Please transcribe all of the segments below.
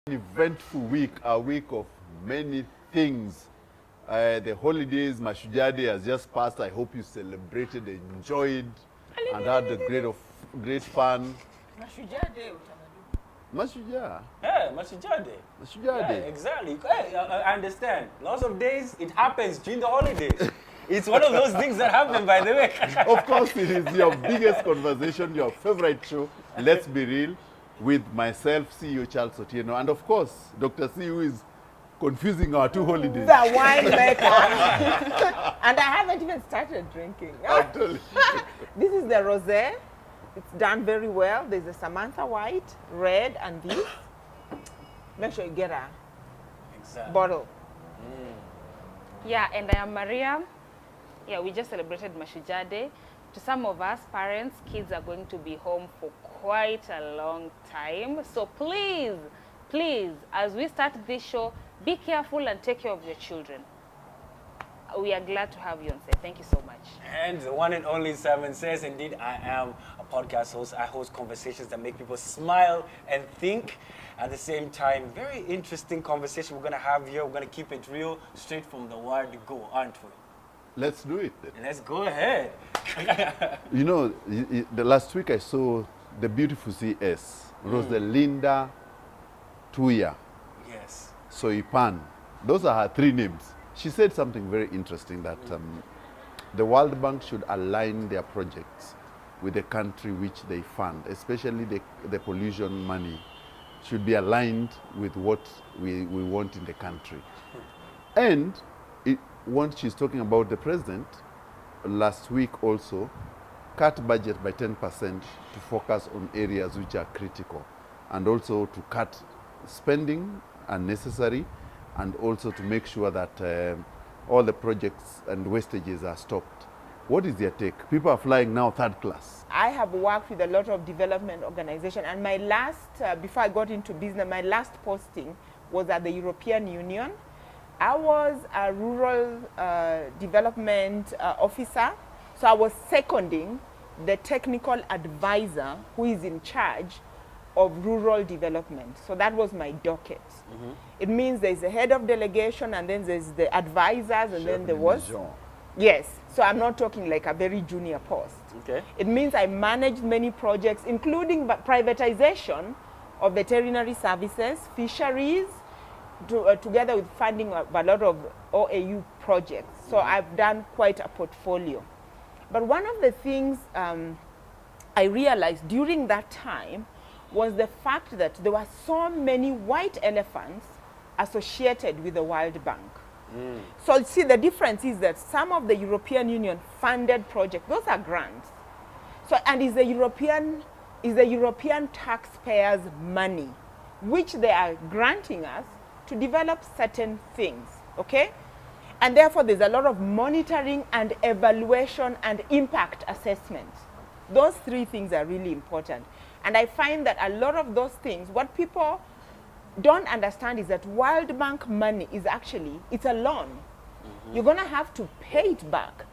Eventful week, a week of many things. The holidays, Mashujaa Day has just passed. I hope you celebrated, enjoyed, and had a great fun. Mashujaa Day, Mashujaa. Yeah, Mashujaa Day. Mashujaa Day. Yeah, exactly. Hey, I understand. Lots of days, it happens during the holidays. It's one of those things that happen, by the way. Of course, it is your biggest conversation, your favorite show, Let's Be Real, with myself, CEO Charles Otieno, and of course, Dr. C, who is confusing our two holidays. The winemaker. And I haven't even started drinking. Totally. This is the rosé. It's done very well. There's a Samantha White, red, and this. Make sure you get a bottle. Yeah, and I am Maria. Yeah, we just celebrated Mashujaa Day. To some of us, parents, kids are going to be home for quite a long time. So please, please, as we start this show, be careful and take care of your children. We are glad to have you on set. Thank you so much. And the one and only Simon says, indeed, I am a podcast host. I host conversations that make people smile and think. At the same time, very interesting conversation we're going to have here. We're going to keep it real, straight from the word go, aren't we? Let's do it then. Let's go ahead. You know, the last week I saw the beautiful CS, Rosalinda Tuya Yes. Soipan. Those are her three names. She said something very interesting, that the World Bank should align their projects with the country which they fund, especially the pollution money should be aligned with what we want in the country. And once she's talking about the president, last week also, cut budget by 10% to focus on areas which are critical, and also to cut spending unnecessary, and also to make sure that all the projects and wastages are stopped. What is your take? People are flying now third class. I have worked with a lot of development organizations, and my last, before I got into business, my last posting was at the European Union. I was a rural development officer, so I was seconding the technical advisor who is in charge of rural development. So that was my docket. It means there's a head of delegation, and then there's the advisors, and then there was... Yes, so I'm not talking like a very junior post. Okay. It means I managed many projects, including privatization of veterinary services, fisheries, together with funding of a lot of OAU projects. So I've done quite a portfolio. But one of the things I realized during that time was the fact that there were so many white elephants associated with the World Bank. So see, the difference is that some of the European Union funded projects, those are grants. So, and is the European taxpayers' money, which they are granting us to develop certain things, okay? And therefore, there's a lot of monitoring and evaluation and impact assessment. Those three things are really important. And I find that a lot of those things, what people don't understand is that World Bank money is actually, it's a loan. You're going to have to pay it back.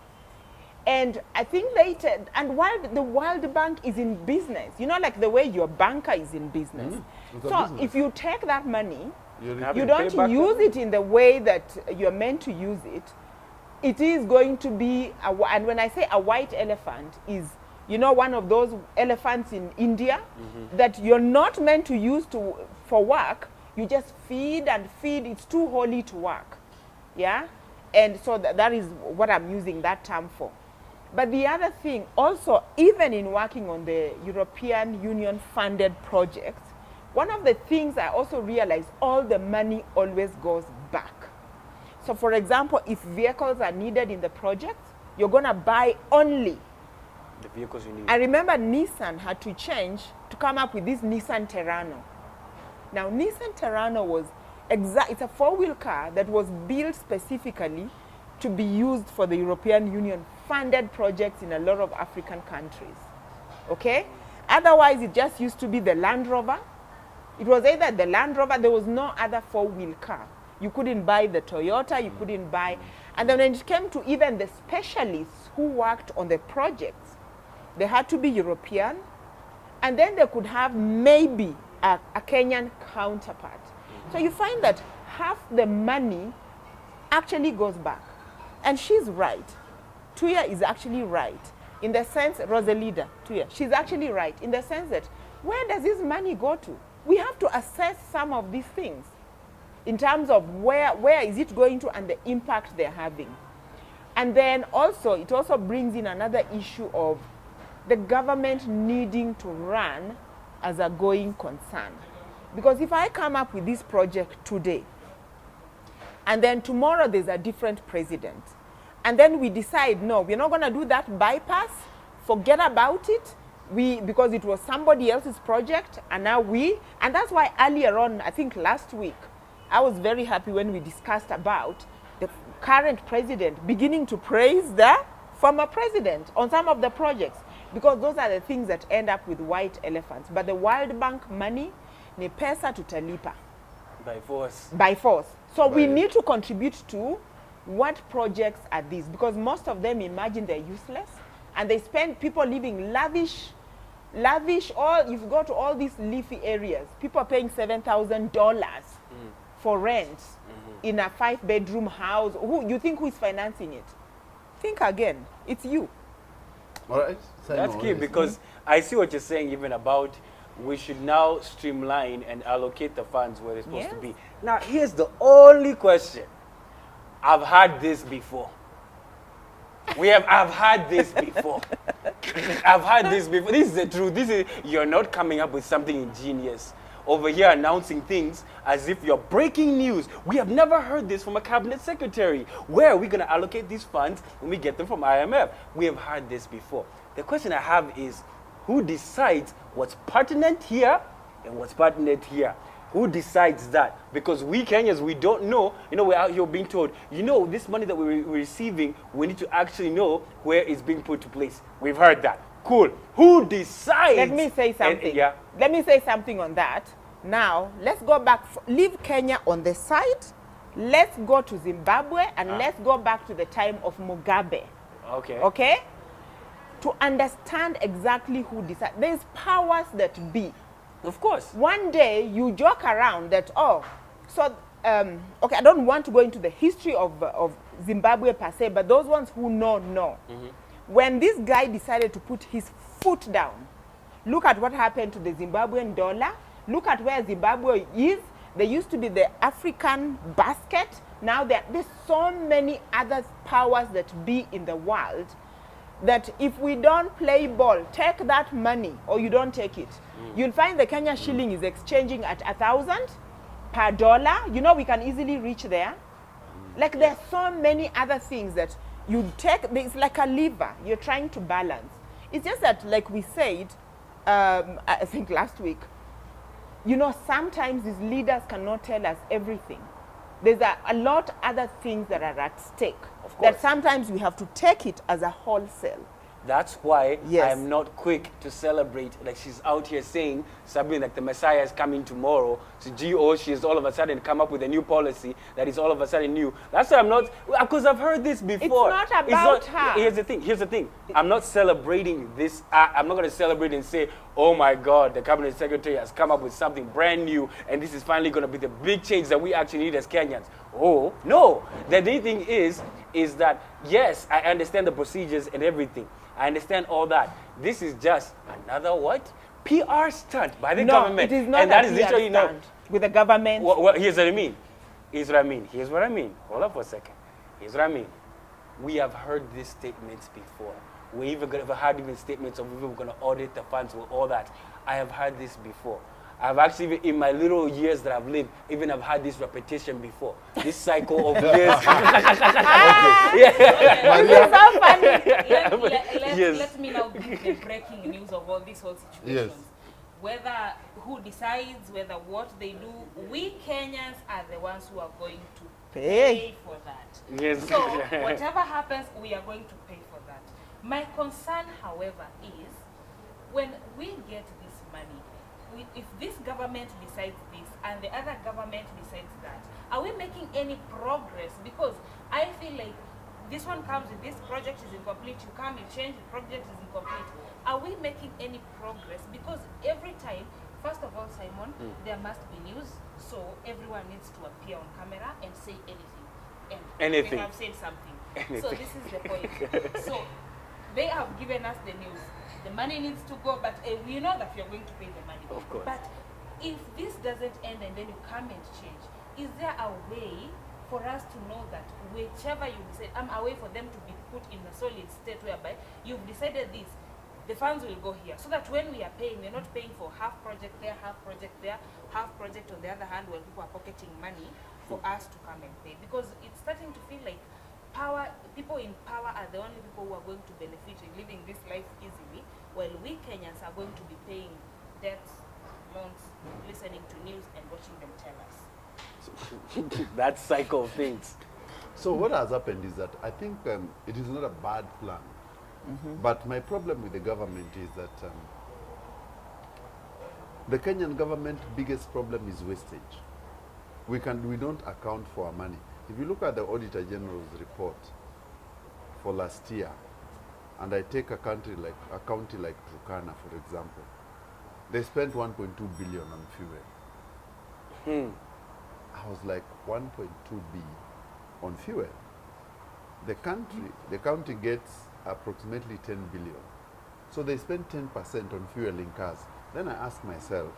And I think later, and while the World Bank is in business, you know, like the way your banker is in business. So if you take that money, you don't use it in the way that you're meant to use it, it is going to be, and when I say a white elephant is, you know, one of those elephants in India that you're not meant to use for work, you just feed and feed, it's too holy to work, yeah? And so that is what I'm using that term for. But the other thing, also, even in working on the European Union funded projects, one of the things I also realized, all the money always goes back. So for example, if vehicles are needed in the project, you're gonna buy only the vehicles you need. I remember Nissan had to change to come up with this Nissan Terrano. Now Nissan Terrano was it's a four-wheel car that was built specifically to be used for the European Union funded projects in a lot of African countries, okay? Otherwise, it just used to be the Land Rover. It was either the Land Rover, there was no other four-wheel car. You couldn't buy the Toyota, you couldn't buy, and then when it came to even the specialists who worked on the projects, they had to be European, and then they could have maybe a Kenyan counterpart. So you find that half the money actually goes back. And she's right. Tuya is actually right. In the sense, Rosalida, Tuya, she's actually right. In the sense that, where does this money go to? We have to assess some of these things in terms of where is it going to and the impact they're having. And then also, it also brings in another issue of the government needing to run as a going concern. Because if I come up with this project today, and then tomorrow there's a different president, and then we decide, no, we're not going to do that bypass, forget about it, because it was somebody else's project, and now and that's why earlier on, I think last week, I was very happy when we discussed about the current president beginning to praise the former president on some of the projects, because those are the things that end up with white elephants. But the World Bank money, ni pesa tutalipa. By force. By force. So we need to contribute to what projects are these, because most of them imagine they're useless, and they spend, people living lavish, all, you go to all these leafy areas, people are paying $7,000 for rent in a 5-bedroom house. You think who is financing it? Think again, it's you. All right. That's key, because I see what you're saying even about we should now streamline and allocate the funds where they're supposed to be. Now, here's the only question. I've had this before. I've had this before. I've had this before. This is the truth. You're not coming up with something ingenious. Over here announcing things as if you're breaking news. We have never heard this from a cabinet secretary. Where are we going to allocate these funds when we get them from IMF? We have heard this before. The question I have is, who decides what's pertinent here and what's pertinent here? Who decides that? Because we Kenyans, we don't know. We're out here being told, this money that we're receiving, we need to actually know where it's being put to place. We've heard that. Cool. Who decides? Let me say something. Let me say something on that. Now, let's go back. Leave Kenya on the side. Let's go to Zimbabwe, and let's go back to the time of Mugabe. Okay. Okay? To understand exactly who decides. There's powers that be. Of course. One day, you joke around that, okay, I don't want to go into the history of Zimbabwe per se, but those ones who know. When this guy decided to put his foot down, look at what happened to the Zimbabwean dollar. Look at where Zimbabwe is. There used to be the African basket. Now there's so many other powers that be in the world that if we don't play ball, take that money or you don't take it. You'll find the Kenya shilling is exchanging at 1,000 per dollar. We can easily reach there. Like there's so many other things that you take. It's like a lever. You're trying to balance. It's just that, like we said, I think last week, sometimes these leaders cannot tell us everything. There's a lot other things that are at stake. Of course. That sometimes we have to take it as a wholesale. That's why I'm not quick to celebrate. Like she's out here saying something like the Messiah is coming tomorrow. So she's all of a sudden come up with a new policy that is all of a sudden new. That's why I'm not, because I've heard this before. It's not about her. Here's the thing. I'm not celebrating this. I'm not going to celebrate and say, oh my God, the cabinet secretary has come up with something brand new and this is finally going to be the big change that we actually need as Kenyans. Oh, no. The thing is that, yes, I understand the procedures and everything. I understand all that. This is just another what? PR stunt by the government. No, it is not a PR stunt with the government. Well, here's what I mean. Here's what I mean. Hold up for a second. Here's what I mean. We have heard these statements before. We even had statements of we were going to audit the funds with all that. I have heard this before. I've actually, in my little years that I've lived, even I've had this repetition before. This cycle of years. This is so funny. Let me now give the breaking news of all these whole situations. Whether who decides, whether what they do, we Kenyans are the ones who are going to pay for that. Yes. So whatever happens, we are going to pay for that. My concern, however, is when we get this money, if this government decides this and the other government decides that, are we making any progress? Because I feel like this one comes with this project is incomplete, you come, you change, the project is incomplete. Are we making any progress? Because every time First of all, Simon, there must be news, so everyone needs to appear on camera and say anything. And Anything. they have said something. Anything. So this is the point. So they have given us the news. The money needs to go, but we know that you're going to pay the money. Of course. But if this doesn't end and then you come and change, is there a way for us to know that whichever you decide, a way for them to be put in a solid state whereby you've decided this, the funds will go here, so that when we are paying, we're not paying for half project there, half project there, half project on the other hand, when people are pocketing money for us to come and pay. Because it's starting to feel like people in power are the only people who are going to benefit in living this life easily, while we Kenyans are going to be paying debts, loans, listening to news and watching them tell us. That cycle of things. So what has happened is that I think it is not a bad plan. But my problem with the government is that the Kenyan government biggest problem is wastage. We don't account for our money. If you look at the Auditor General's report for last year, and I take a county like Turkana, for example, they spent 1.2 billion on fuel. I was like, 1.2 billion on fuel. The county gets approximately 10 billion. So they spend 10% on fuel in cars. Then I ask myself,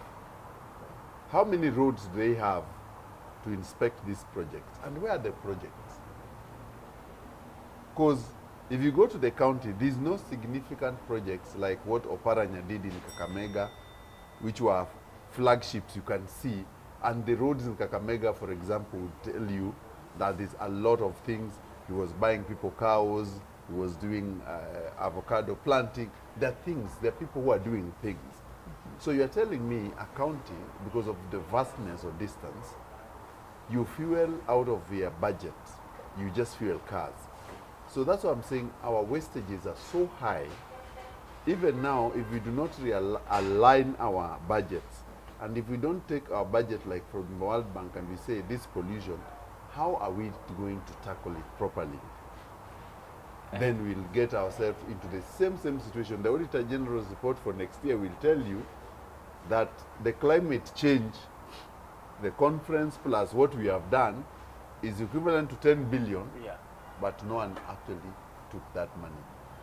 how many roads do they have to inspect these projects? And where are the projects? Because if you go to the county, there's no significant projects like what Oparanya did in Kakamega, which were flagships you can see. And the roads in Kakamega, for example, would tell you that there's a lot of things. He was buying people cows, he was doing avocado planting. There are things, there are people who are doing things. So you're telling me a county, because of the vastness of distance, you fuel out of your budget, you just fuel cars. So that's what I'm saying, our wastages are so high. Even now, if we do not align our budgets, and if we don't take our budget like from the World Bank and we say this pollution, how are we going to tackle it properly? Then we'll get ourselves into the same situation. The Auditor General's report for next year will tell you that the climate change, the conference plus what we have done is equivalent to 10 billion, but no one actually took that money.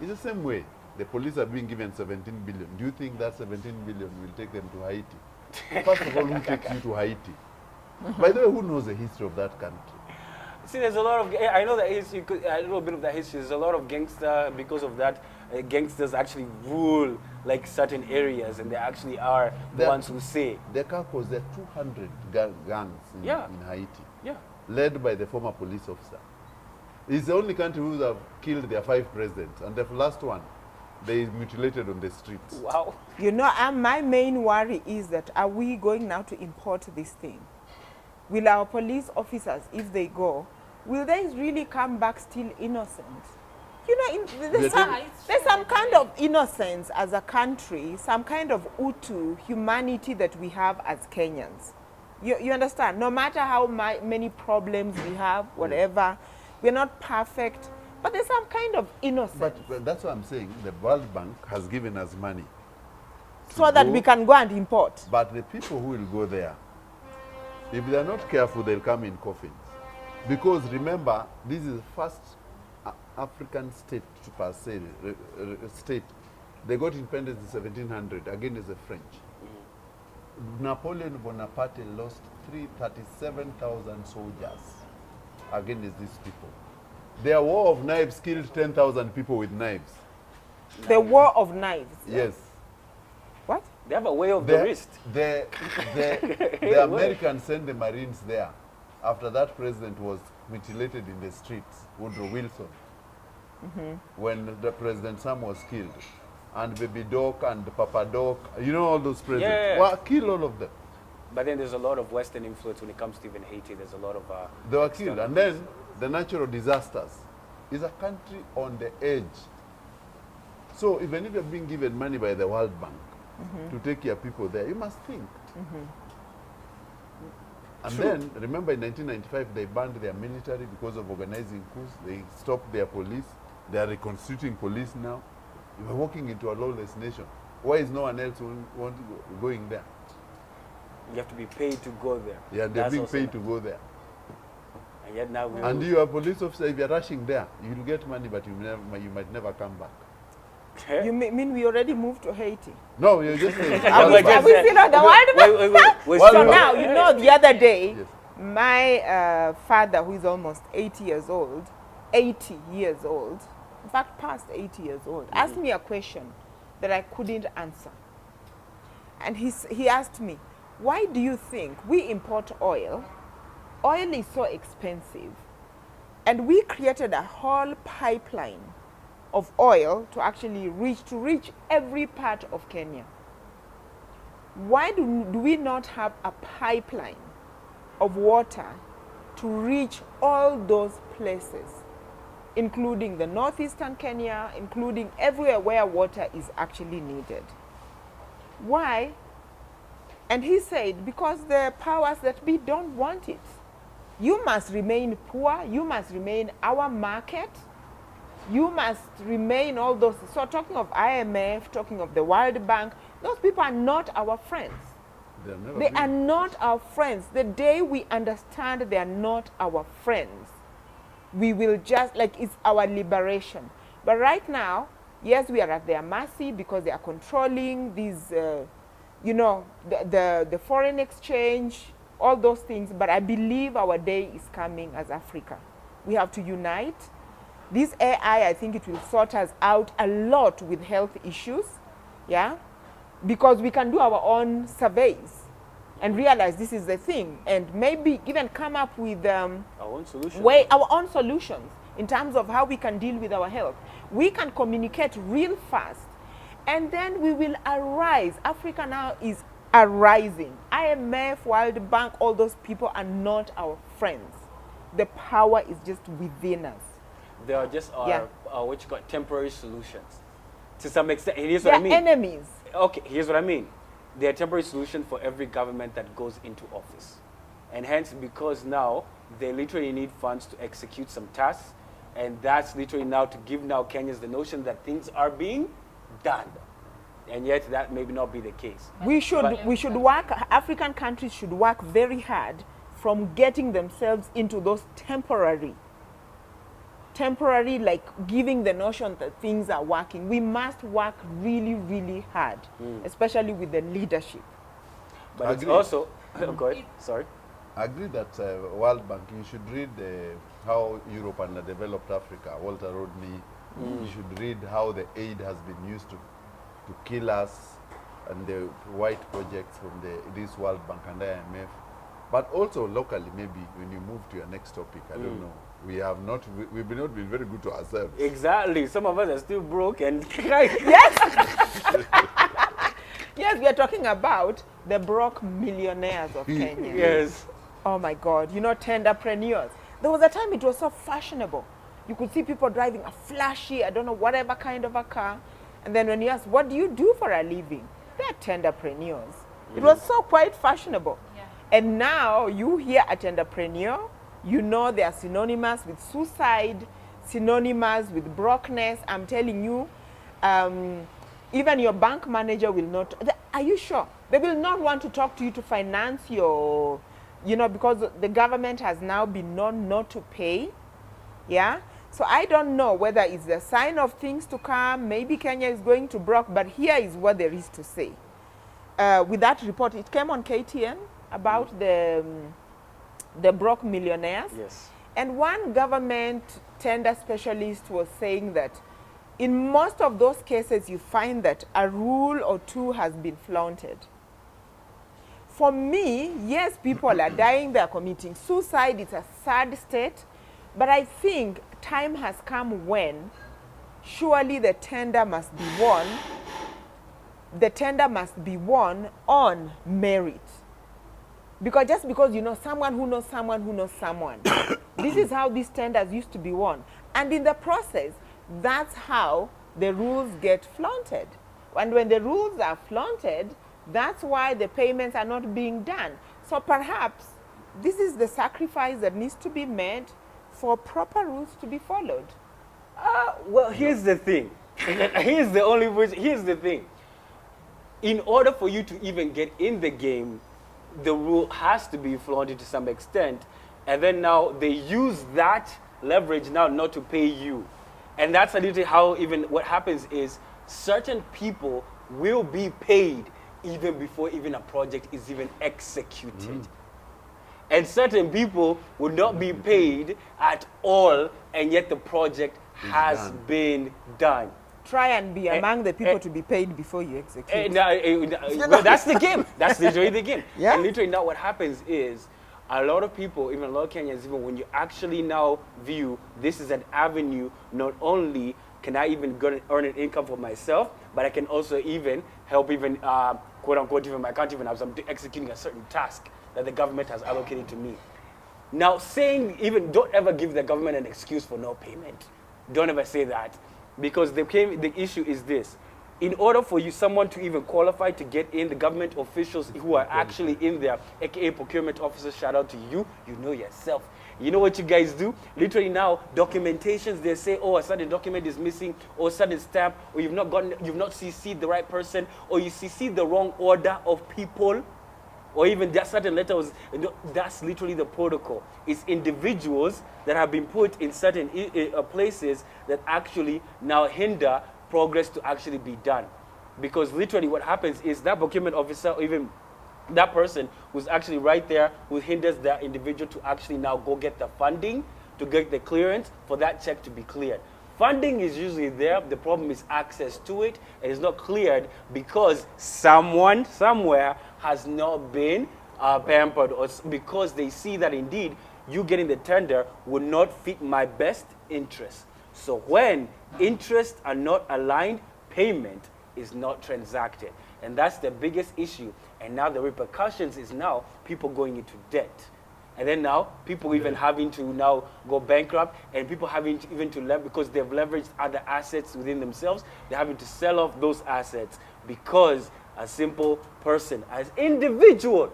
It's the same way. The police are being given 17 billion. Do you think that 17 billion will take them to Haiti? First of all, who takes you to Haiti? By the way, who knows the history of that country? See, there's a lot of, I know that history, a little bit of that history. There's a lot of gangster, because of that, gangsters actually rule like certain areas, and they actually are the ones who say. There are 200 gangs in Haiti, led by the former police officer. It's the only country who have killed their 5 presidents, and the last one, they mutilated on the streets. Wow. You know, my main worry is that are we going now to import this thing? Will our police officers, if they go, will they really come back still innocent? You know, there's some kind of innocence as a country, some kind of utu, humanity that we have as Kenyans. You understand? No matter how many problems we have, whatever, we're not perfect, but there's some kind of innocence. But that's what I'm saying. The World Bank has given us money so that we can go and import. But the people who will go there, if they're not careful, they'll come in coffins. Because remember, this is the first African state to per se state. They got independence in 1700, again as the French. Napoleon Bonaparte lost 37,000 soldiers against these people. Their war of knives killed 10,000 people with knives. The war of knives? Yes. What? They have a way of the wrist. The Americans sent the Marines there. After that president was mutilated in the streets, Woodrow Wilson, when the President Sam was killed. And Baby Doc and Papa Doc, you know all those presidents. Well, kill all of them. But then there's a lot of Western influence when it comes to even Haiti. There's a lot of... they were killed. And then the natural disasters is a country on the edge. So even if you're being given money by the World Bank to take your people there, you must think. And then, remember in 1995, they banned their military because of organizing coups. They stopped their police. They are reconstituting police now. You are walking into a lawless nation. Why is no one else going there? You have to be paid to go there. Yeah, they're That's being also paid to go there. And yet now we And you are a police officer, if you're rushing there, you'll get money, but you might never come back. You mean we already moved to Haiti? No, you're just saying. Are we still on the World Bank? We're Well, So still- now, you know, the other day, Yes. my father, who is almost 80 years old, in fact, past 80 years old, asked me a question that I couldn't answer. And he asked me, why do you think we import oil? Oil is so expensive. And we created a whole pipeline of oil to actually reach every part of Kenya. Why do we not have a pipeline of water to reach all those places, including the northeastern Kenya, including everywhere where water is actually needed? Why? And he said, because the powers that be don't want it. You must remain poor, you must remain our market, you must remain all those. So talking of IMF, talking of the World Bank, those people are not our friends. They are not our friends. The day we understand they are not our friends, we will just, like, it's our liberation. But right now, yes, we are at their mercy because they are controlling these, you know, the foreign exchange, all those things. But I believe our day is coming as Africa. We have to unite. This AI, I think it will sort us out a lot with health issues, yeah? Because we can do our own surveys and realize this is the thing, and maybe even come up with our own solution. our own solutions in terms of how we can deal with our health. We can communicate real fast, and then we will arise. Africa now is arising. IMF, World Bank, all those people are not our friends. The power is just within us. They are just our, Yeah. what you call temporary solutions. To some extent, here's They what are I mean. enemies. Okay, here's what I mean. They are temporary solution for every government that goes into office. And hence, because now they literally need funds to execute some tasks, and that's literally now to give now Kenyans the notion that things are being done. And yet that may not be the case. We should work, African countries should work very hard from getting themselves into those temporary, like giving the notion that things are working. We must work really, really hard, especially with the leadership. But it's Agreed. also, go ahead, sorry. I agree that World Bank, you should read how Europe underdeveloped Africa, Walter Rodney. You should read how the aid has been used to kill us, and the white projects from this World Bank and IMF. But also locally, maybe when you move to your next topic, I don't know. We've not been very good to ourselves. Exactly. Some of us are still broke and Yes, we are talking about the broke millionaires of Kenya. yes. Oh my God, you know, tenderpreneurs. There was a time it was so fashionable. You could see people driving a flashy, I don't know, whatever kind of a car. And then when you ask, what do you do for a living? They're tenderpreneurs. It was so quite fashionable. Yeah. And now you hear a tenderpreneur, you know they are synonymous with suicide, synonymous with brokenness. I'm telling you, even your bank manager will not, are you sure? They will not want to talk to you to finance your, you know, because the government has now been known not to pay. Yeah? So I don't know whether it's a sign of things to come. Maybe Kenya is going to broke, but here is what there is to say. With that report, it came on KTN about the broke millionaires. Yes. And one government tender specialist was saying that in most of those cases, you find that a rule or two has been flaunted. For me, yes, people are dying, they are committing suicide, it's a sad state, but I think time has come when surely the tender must be won. The tender must be won on merit. Because just because you know someone who knows someone who knows someone, this is how these tenders used to be won. And in the process, that's how the rules get flaunted. And when the rules are flaunted, that's why the payments are not being done. So perhaps this is the sacrifice that needs to be made for proper rules to be followed. Well, here's the thing. Here's the thing. In order for you to even get in the game, the rule has to be flaunted to some extent, and then now they use that leverage now not to pay you. And that's a little how even what happens is certain people will be paid even before even a project is even executed. And certain people will not be paid at all, and yet the project has been done. Try and be among the people to be paid before you execute. Well, that's the game. That's literally the game. Yeah. And literally now what happens is a lot of people, even a lot of Kenyans, even when you actually now view this is an avenue, not only can I even go and earn an income for myself, but I can also even help even, quote unquote, even my country, even as I'm executing a certain task that the government has allocated to me. Now saying even, don't ever give the government an excuse for no payment. Don't ever say that. Because the issue is this. In order for someone to even qualify to get in, the government officials who are actually in there, aka procurement officers, shout out to you, you know yourself. You know what you guys do? Literally now, documentations, they say, oh, a certain document is missing, or a certain stamp, or you've not CC'd the right person, or you CC'd the wrong order of people, or even that certain letters. That's literally the protocol. It's individuals that have been put in certain places that actually now hinder progress to actually be done. Because literally what happens is that procurement officer, or even that person who's actually right there, who hinders that individual to actually now go get the funding, to get the clearance for that check to be cleared. Funding is usually there. The problem is access to it. It is not cleared because someone somewhere has not been pampered, or because they see that indeed you getting the tender would not fit my best interest. So when interests are not aligned, payment is not transacted. And that's the biggest issue. And now the repercussions is now people going into debt. And then now people even having to now go bankrupt, and people having to even to because they've leveraged other assets within themselves, they're having to sell off those assets because a simple person, as individual,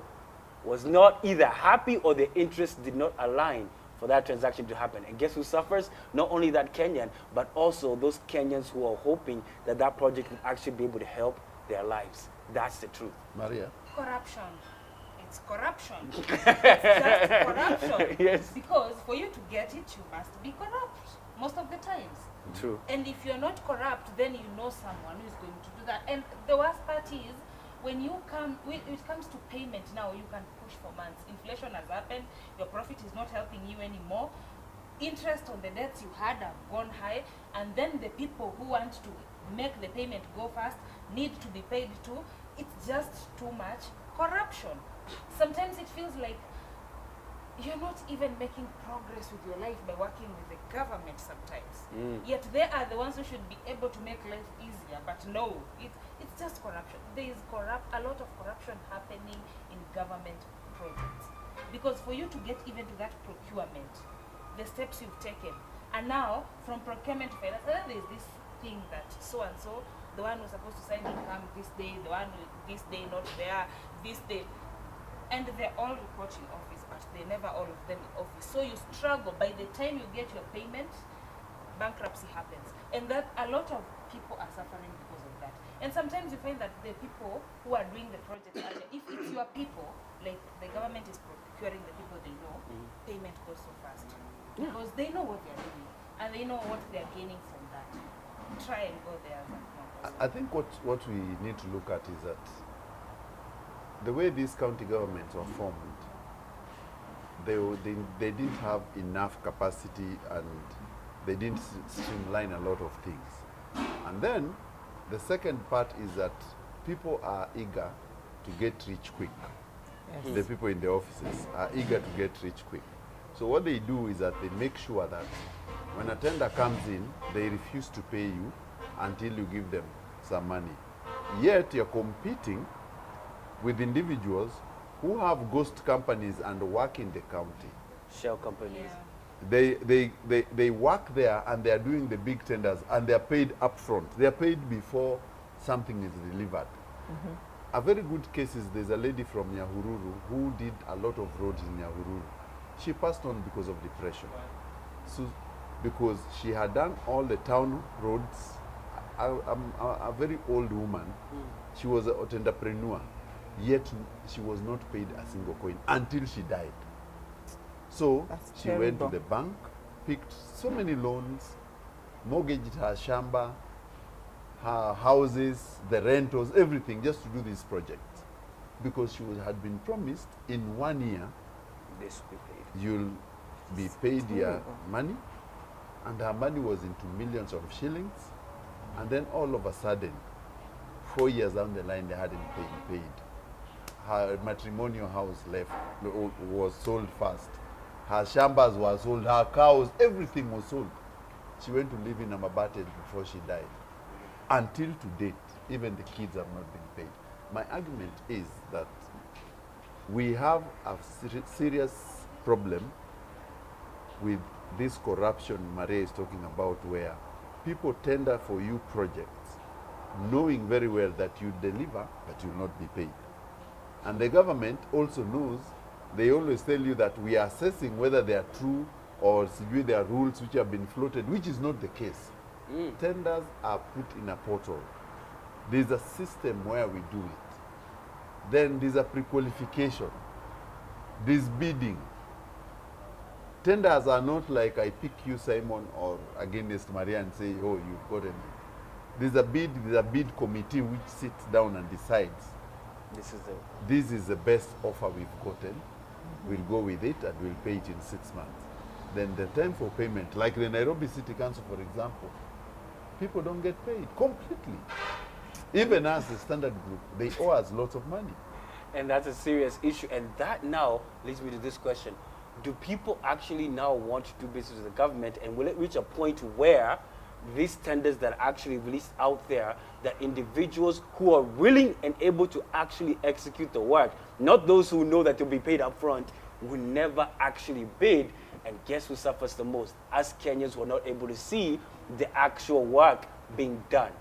was not either happy or the interests did not align for that transaction to happen. And guess who suffers? Not only that Kenyan, but also those Kenyans who are hoping that that project will actually be able to help their lives. That's the truth. Maria? Corruption. It's corruption. It's just corruption. Yes. Because for you to get it, you must be corrupt most of the times. True. And if you're not corrupt, then you know someone who is going to do that. And the worst part is, when it comes to payment now, you can push for months. Inflation has happened. Your profit is not helping you anymore. Interest on the debts you had have gone high. And then the people who want to make the payment go fast need to be paid too. It's just too much corruption. Sometimes it feels like you're not even making progress with your life by working with the government sometimes. Yet they are the ones who should be able to make life easier. But no, it's just corruption. There is a lot of corruption happening in government projects. Because for you to get even to that procurement, the steps you've taken, and now from procurement to finance, there is this thing that so-and-so, the one who's supposed to sign income this day, the one this day not there, this day. And they're all reporting office, but they're never all of them in office. So you struggle. By the time you get your payment, bankruptcy happens. And that a lot of people are suffering because of that. And sometimes you find that the people who are doing the project, if it's your people, like the government is procuring the people they know, payment goes so fast. Because they know what they're doing, and they know what they're gaining from that. Try and go there. I think what we need to look at is that the way these county governments were formed, they didn't have enough capacity, and they didn't streamline a lot of things. And then the second part is that people are eager to get rich quick. Yes. The people in the offices are eager to get rich quick. So what they do is that they make sure that when a tender comes in, they refuse to pay you until you give them some money. Yet you're competing with individuals who have ghost companies and work in the county. Shell companies. Yeah. They work there, and they are doing the big tenders, and they are paid upfront. They are paid before something is delivered. A very good case is there's a lady from Nyahururu who did a lot of roads in Nyahururu. She passed on because of depression. So, because she had done all the town roads, a very old woman. She was an entrepreneur. yet she was not paid a single coin until she died. So That's she went to terrible. the bank, picked so many loans, mortgaged her shamba, her houses, the rentals, everything, just to do this project. Because had been promised in 1 year, This will be paid. you'll be paid your terrible. money, and her money was into millions of shillings, and then all of a sudden, 4 years down the line, they hadn't paid. Her matrimonial house was sold first. Her shambas were sold, her cows, everything was sold. She went to live in Amabate before she died. Until to date, even the kids have not been paid. My argument is that we have a serious problem with this corruption Maria is talking about, where people tender for you projects, knowing very well that you deliver, but you will not be paid. And the government also knows, they always tell you that we are assessing whether they are true or there are rules which have been floated, which is not the case. Tenders are put in a portal. There's a system where we do it. Then there's a pre-qualification. There's bidding. Tenders are not like I pick you, Simon, or against Maria and say, oh, you've gotten it. There's a bid committee which sits down and decides, this is the best offer we've gotten. We'll go with it and we'll pay it in 6 months. Then the time for payment, like the Nairobi City Council, for example, people don't get paid completely. Even as the Standard Group, they owe us lots of money. And that's a serious issue. And that now leads me to this question. Do people actually now want to do business with the government? And will it reach a point where these tenders that are actually released out there, that individuals who are willing and able to actually execute the work, not those who know that they'll be paid up front, will never actually bid? And guess who suffers the most? Us Kenyans who are not able to see the actual work being done.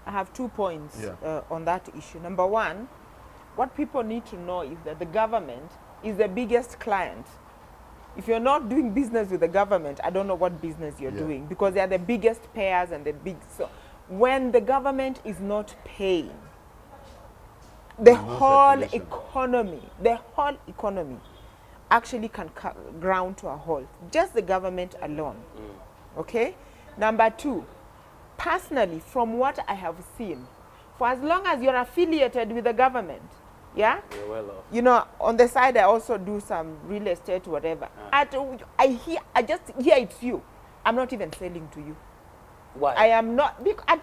I have 2 points Yeah. on that issue. Number one, what people need to know is that the government is the biggest client. If you're not doing business with the government, I don't know what business you're doing, because they are the biggest payers and the big. So when the government is not paying, the whole economy actually can ground to a halt. Just the government alone. Okay? Number two, personally, from what I have seen, for as long as you're affiliated with the government, yeah, You're well off. you know, on the side I also do some real estate, whatever. I just hear it's you. I'm not even selling to you. Why? I am not. I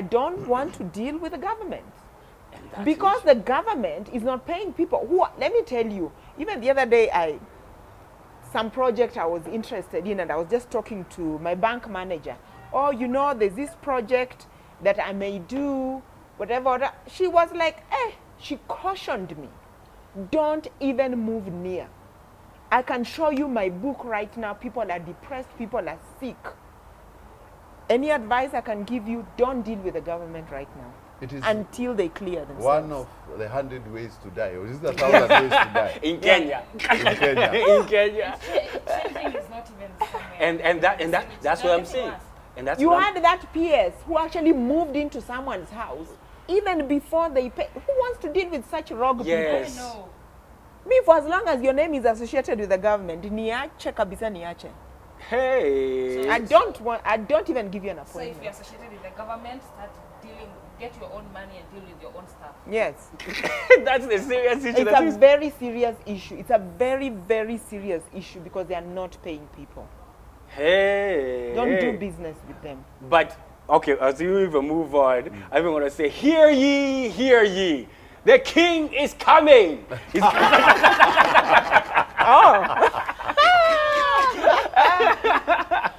don't want to deal with the government. And that's Because the the government is not paying people who, let me tell you, even the other day, some project I was interested in, and I was just talking to my bank manager. Oh, you know, there's this project that I may do, whatever. She was like, she cautioned me, don't even move near. I can show you my book right now. People are depressed, people are sick. Any advice I can give you, don't deal with the government right now. It is Until they clear themselves. one of the 100 ways to die, or is it 1,000 ways to die in Kenya. in Kenya? In Kenya. Changing is not even somewhere. And that's what I'm saying. And that's You what I'm- had that PS who actually moved into someone's house even before they pay. Who wants to deal with such rogue Yes. people? No. Me, for as long as your name is associated with the government, niache kabisa niache. Hey. I don't even give you an So if you're appointment. associated with the government, start dealing, get your own money and deal with your own stuff. Yes. That's the serious issue. It's that a is- very serious issue. It's a very, very serious issue because they are not paying people. Hey. Don't do business with them. But, okay, as you even move on, I even want to say, hear ye, hear ye. The king is coming. He's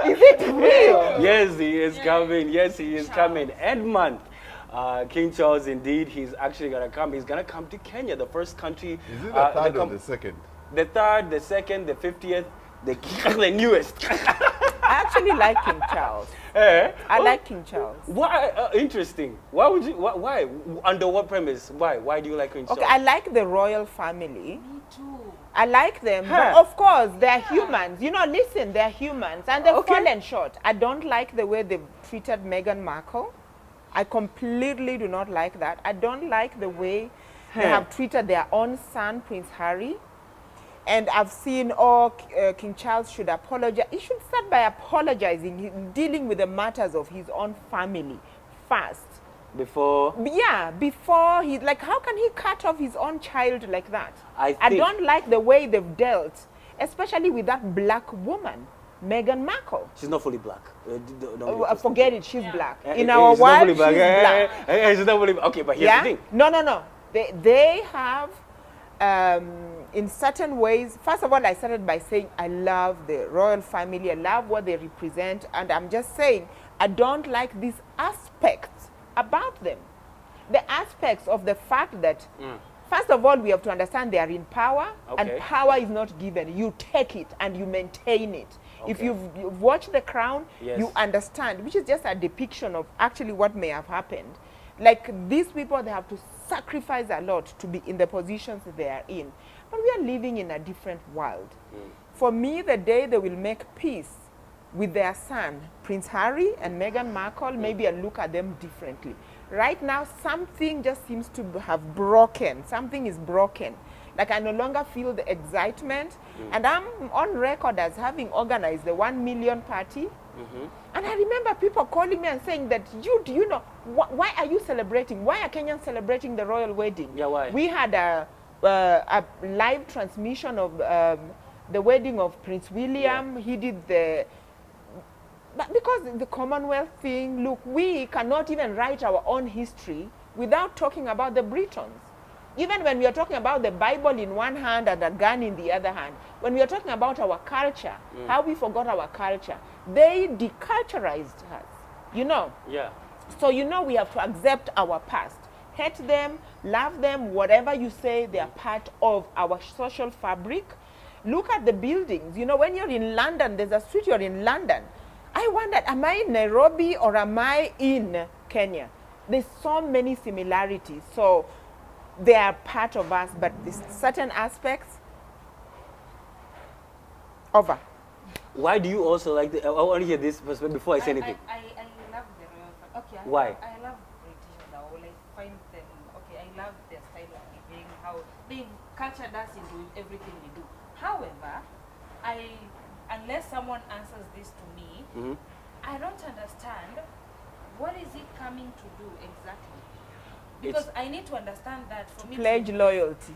Is it real? Yes, he is coming. Yes, he is coming. End month. King Charles, indeed, he's actually going to come. He's going to come to Kenya, the first country. Is it the third or the second? The third, the second, the 50th, the newest. I actually like King Charles. Eh? I like King Charles. Why? Interesting. Why would you? Why? Under what premise? Why? Why do you like King Charles? Okay, I like the royal family. Me too. I like them, Huh. but of course, they're humans. You know, listen, they're humans, and they've Okay. fallen short. I don't like the way they've treated Meghan Markle. I completely do not like that. I don't like the way They have treated their own son, Prince Harry. And I've seen, King Charles should apologize. He should start by apologizing, dealing with the matters of his own family first. Before Yeah, before he, like, how can he cut off his own child like that? I I think- don't like the way they've dealt, especially with that black woman, Meghan Markle. she's not fully black. Don't Forget it, she's black. Eh, In eh, our she's not world, fully she's black. black. She's not fully black. Okay, but here's Yeah? the thing. No. They have, in certain ways, first of all, I started by saying I love the royal family, I love what they represent, and I'm just saying I don't like these aspects about them. The aspects of the fact that, first of all, we have to understand they are in power, Okay. and power is not given. You take it and you maintain it. If Okay. you've watched The Crown, Yes. you understand, which is just a depiction of actually what may have happened. Like, these people, they have to sacrifice a lot to be in the positions they are in. But we are living in a different world. For me, the day they will make peace with their son, Prince Harry and Meghan Markle, maybe I'll look at them differently. Right now, something just seems to have broken. Something is broken. Like, I no longer feel the excitement. And I'm on record as having organized the 1 million party. And I remember people calling me and saying that, do you know, why are you celebrating? Why are Kenyans celebrating the royal wedding? Yeah, why? We had a live transmission of the wedding of Prince William. He did the... But because the Commonwealth thing, look, we cannot even write our own history without talking about the Britons. Even when we are talking about the Bible in one hand and a gun in the other hand, when we are talking about our culture, how we forgot our culture, they deculturized us, you know. Yeah. So, you know, we have to accept our past. Hate them, love them, whatever you say, they are part of our social fabric. Look at the buildings. You know, when you're in London, there's a street, you're in London. I wondered, am I in Nairobi or am I in Kenya? There's so many similarities. So they are part of us, but there's certain aspects, over. Why do you also like the... I want to hear this perspective before I say anything. I love the royal family. Okay. Why? I love British as a whole. I find them, okay, I love their style of living, how they cultured us into everything we do. However, unless someone answers this to me, I don't understand what is it coming to do exactly. Because I need to understand that for me Pledge loyalty.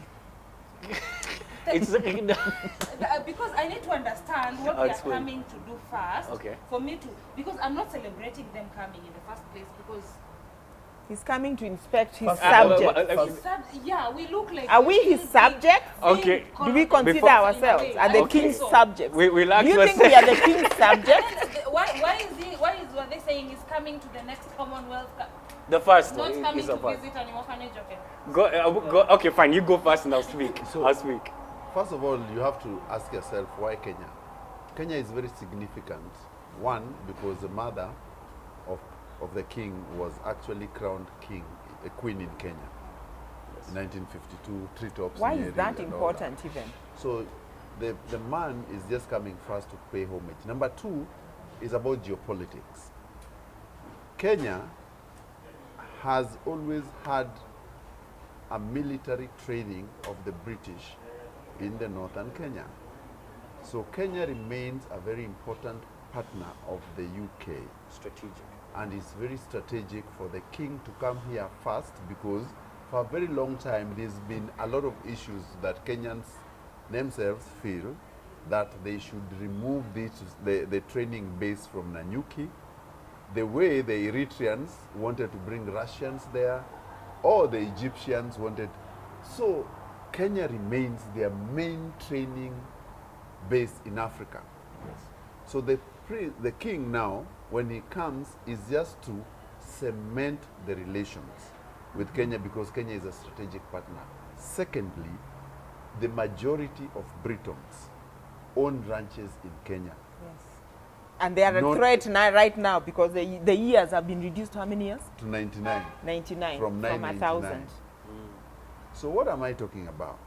It's because I need to understand what they are Explain. coming to do first. Okay. For me to, because I'm not celebrating them coming in the first place because He's coming to inspect his First- subjects. yeah, we look like Are we his subjects? Okay. Do we consider Before- ourselves as the Okay. king's subjects? We relax Do you think yourself. we are the king's subjects? Why is what they saying is coming to the next Commonwealth? The first Not one coming is to the first. visit an orphanage. Okay. Go. Okay, fine. You go first and I'll speak. So- I'll speak. First of all, you have to ask yourself, why Kenya? Kenya is very significant. One, because the mother of the king was actually crowned king, a queen in Kenya. In 1952, treetops. Why Nyeri is that and all important even? So the man is just coming first to pay homage. Number two is about geopolitics. Kenya has always had a military training of the British in the northern Kenya. So Kenya remains a very important partner of the UK, Strategic. and it's very strategic for the king to come here first, because for a very long time there's been a lot of issues that Kenyans themselves feel that they should remove the training base from Nanyuki, the way the Eritreans wanted to bring Russians there, or the Egyptians wanted. So Kenya remains their main training base in Africa. So the king now, when he comes, is just to cement the relations with Kenya, because Kenya is a strategic partner. Secondly, the majority of Britons own ranches in Kenya. Yes. And they are a Not- threat now, right now, because the years have been reduced to how many years? To 99. 99. From 1,000. So what am I talking about?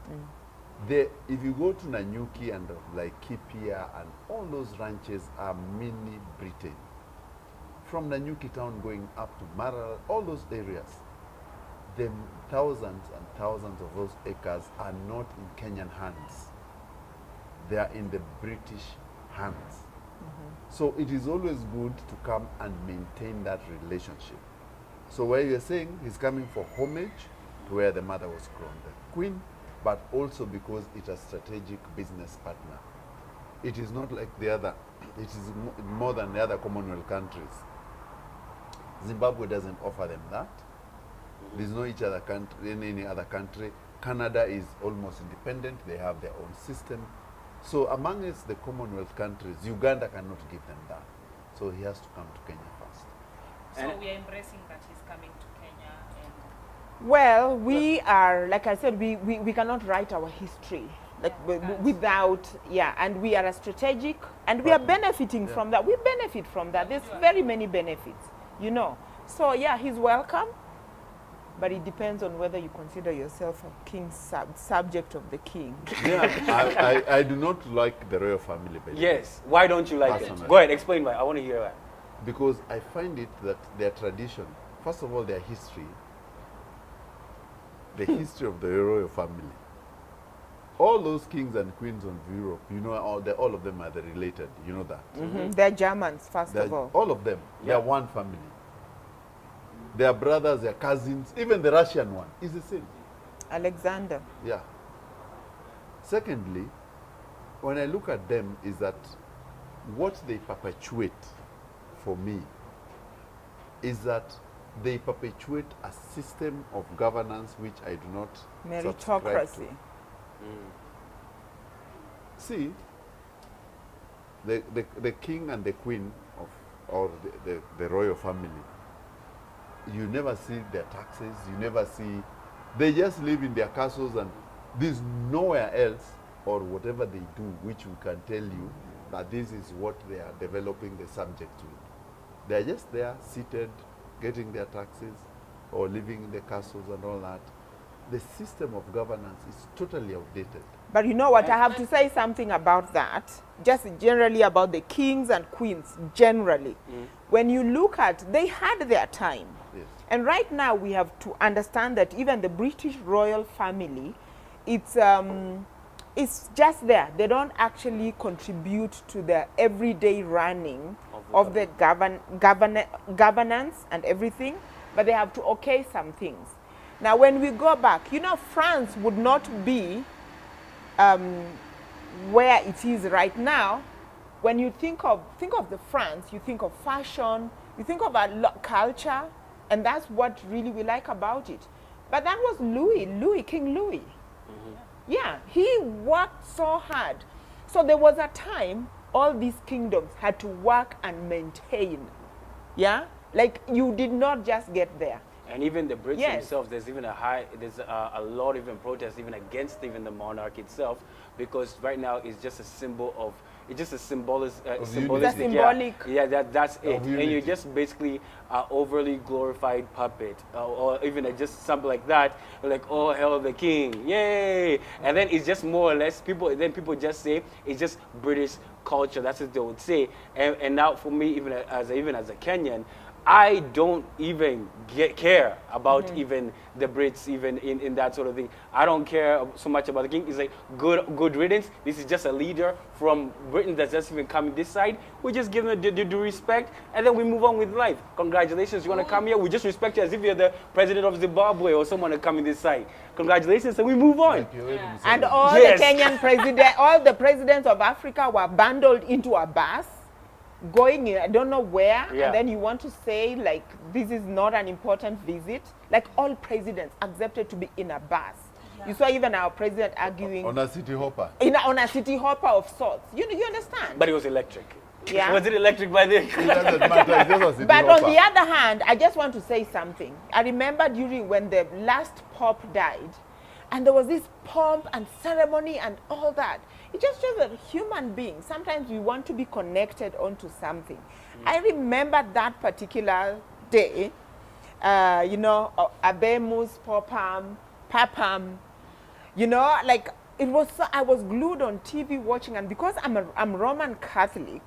If you go to Nanyuki and Laikipia, and all those ranches are mini Britain. From Nanyuki town going up to Mara, all those areas, the thousands and thousands of those acres are not in Kenyan hands. They are in the British hands. So it is always good to come and maintain that relationship. So where you're saying he's coming for homage to where the mother was crowned, the queen, but also because it's a strategic business partner. It is not like the other, it is more than the other Commonwealth countries. Zimbabwe doesn't offer them that. There's no each other country, in any other country. Canada is almost independent, they have their own system. So amongst the Commonwealth countries, Uganda cannot give them that. So he has to come to Kenya first. So we are embracing that he's coming to Kenya. And Well, we are, like I said, we cannot write our history like without, and we are a strategic, and we are benefiting from that. We benefit from that. There's very many benefits, you know. So yeah, he's welcome, but it depends on whether you consider yourself a king subject of the king. Yeah, I do not like the royal family. By the way. Yes. Why don't you like it? Personally. Go ahead, explain why. I want to hear that. Because I find it that their tradition, first of all, their history, the history of the royal family. All those kings and queens of Europe, you know, all of them are related. You know that. They're Germans, first of all. All of them, they are one family. Their brothers, their cousins, even the Russian one is the same. Alexander. Yeah. Secondly, when I look at them, is that what they perpetuate for me is that they perpetuate a system of governance which I do not subscribe to. Meritocracy. See, the king and the queen of, or the royal family, you never see their taxes, you never see, they just live in their castles, and there's nowhere else or whatever they do which we can tell you that this is what they are developing the subject to. They're just there seated, getting their taxes or living in the castles and all that. The system of governance is totally outdated. But you know what, I have to say something about that, just generally about the kings and queens, generally. When you look at, they had their time. Yes. And right now we have to understand that even the British royal family, it's just there. They don't actually contribute to the everyday running of the governance and everything, but they have to okay some things. Now, when we go back, you know, France would not be where it is right now. When you think of the France, you think of fashion, you think of our culture, and that's what really we like about it. But that was King Louis. Yeah, he worked so hard. So there was a time all these kingdoms had to work and maintain. Yeah, like you did not just get there. And even the Brits themselves, there's even a lot even protests even against even the monarch itself, because right now it's just a symbol of, it's just a symbolic. That's symbolic. Yeah, that's it. And Unity. you're just basically an overly glorified puppet, or even just something like that. Like, oh, hail the king, yay! And then it's just more or less people. Then people just say it's just British culture. That's what they would say. And now for me, even as a Kenyan, I don't even care about even the Brits, even in that sort of thing. I don't care so much about the king. It's like good riddance. This is just a leader from Britain that's just even coming this side. We just give them the due respect, and then we move on with life. Congratulations, you want to come here? We just respect you as if you're the president of Zimbabwe or someone to come in this side. Congratulations, and we move on. And all the Kenyan all the presidents of Africa were bundled into a bus, going in, I don't know where, and then you want to say, like, this is not an important visit. Like, all presidents accepted to be in a bus. You saw even our president arguing on a city hopper. On a city hopper of sorts. You understand? But it was electric. Yeah. Was it electric by then? It doesn't matter, it's just a city But hopper. on the other hand, I just want to say something. I remember during when the last Pope died, and there was this pomp and ceremony and all that. It just shows that human beings, sometimes we want to be connected onto something. I remember that particular day, Abemus, Papam, like it was, I was glued on TV watching, and because I'm Roman Catholic,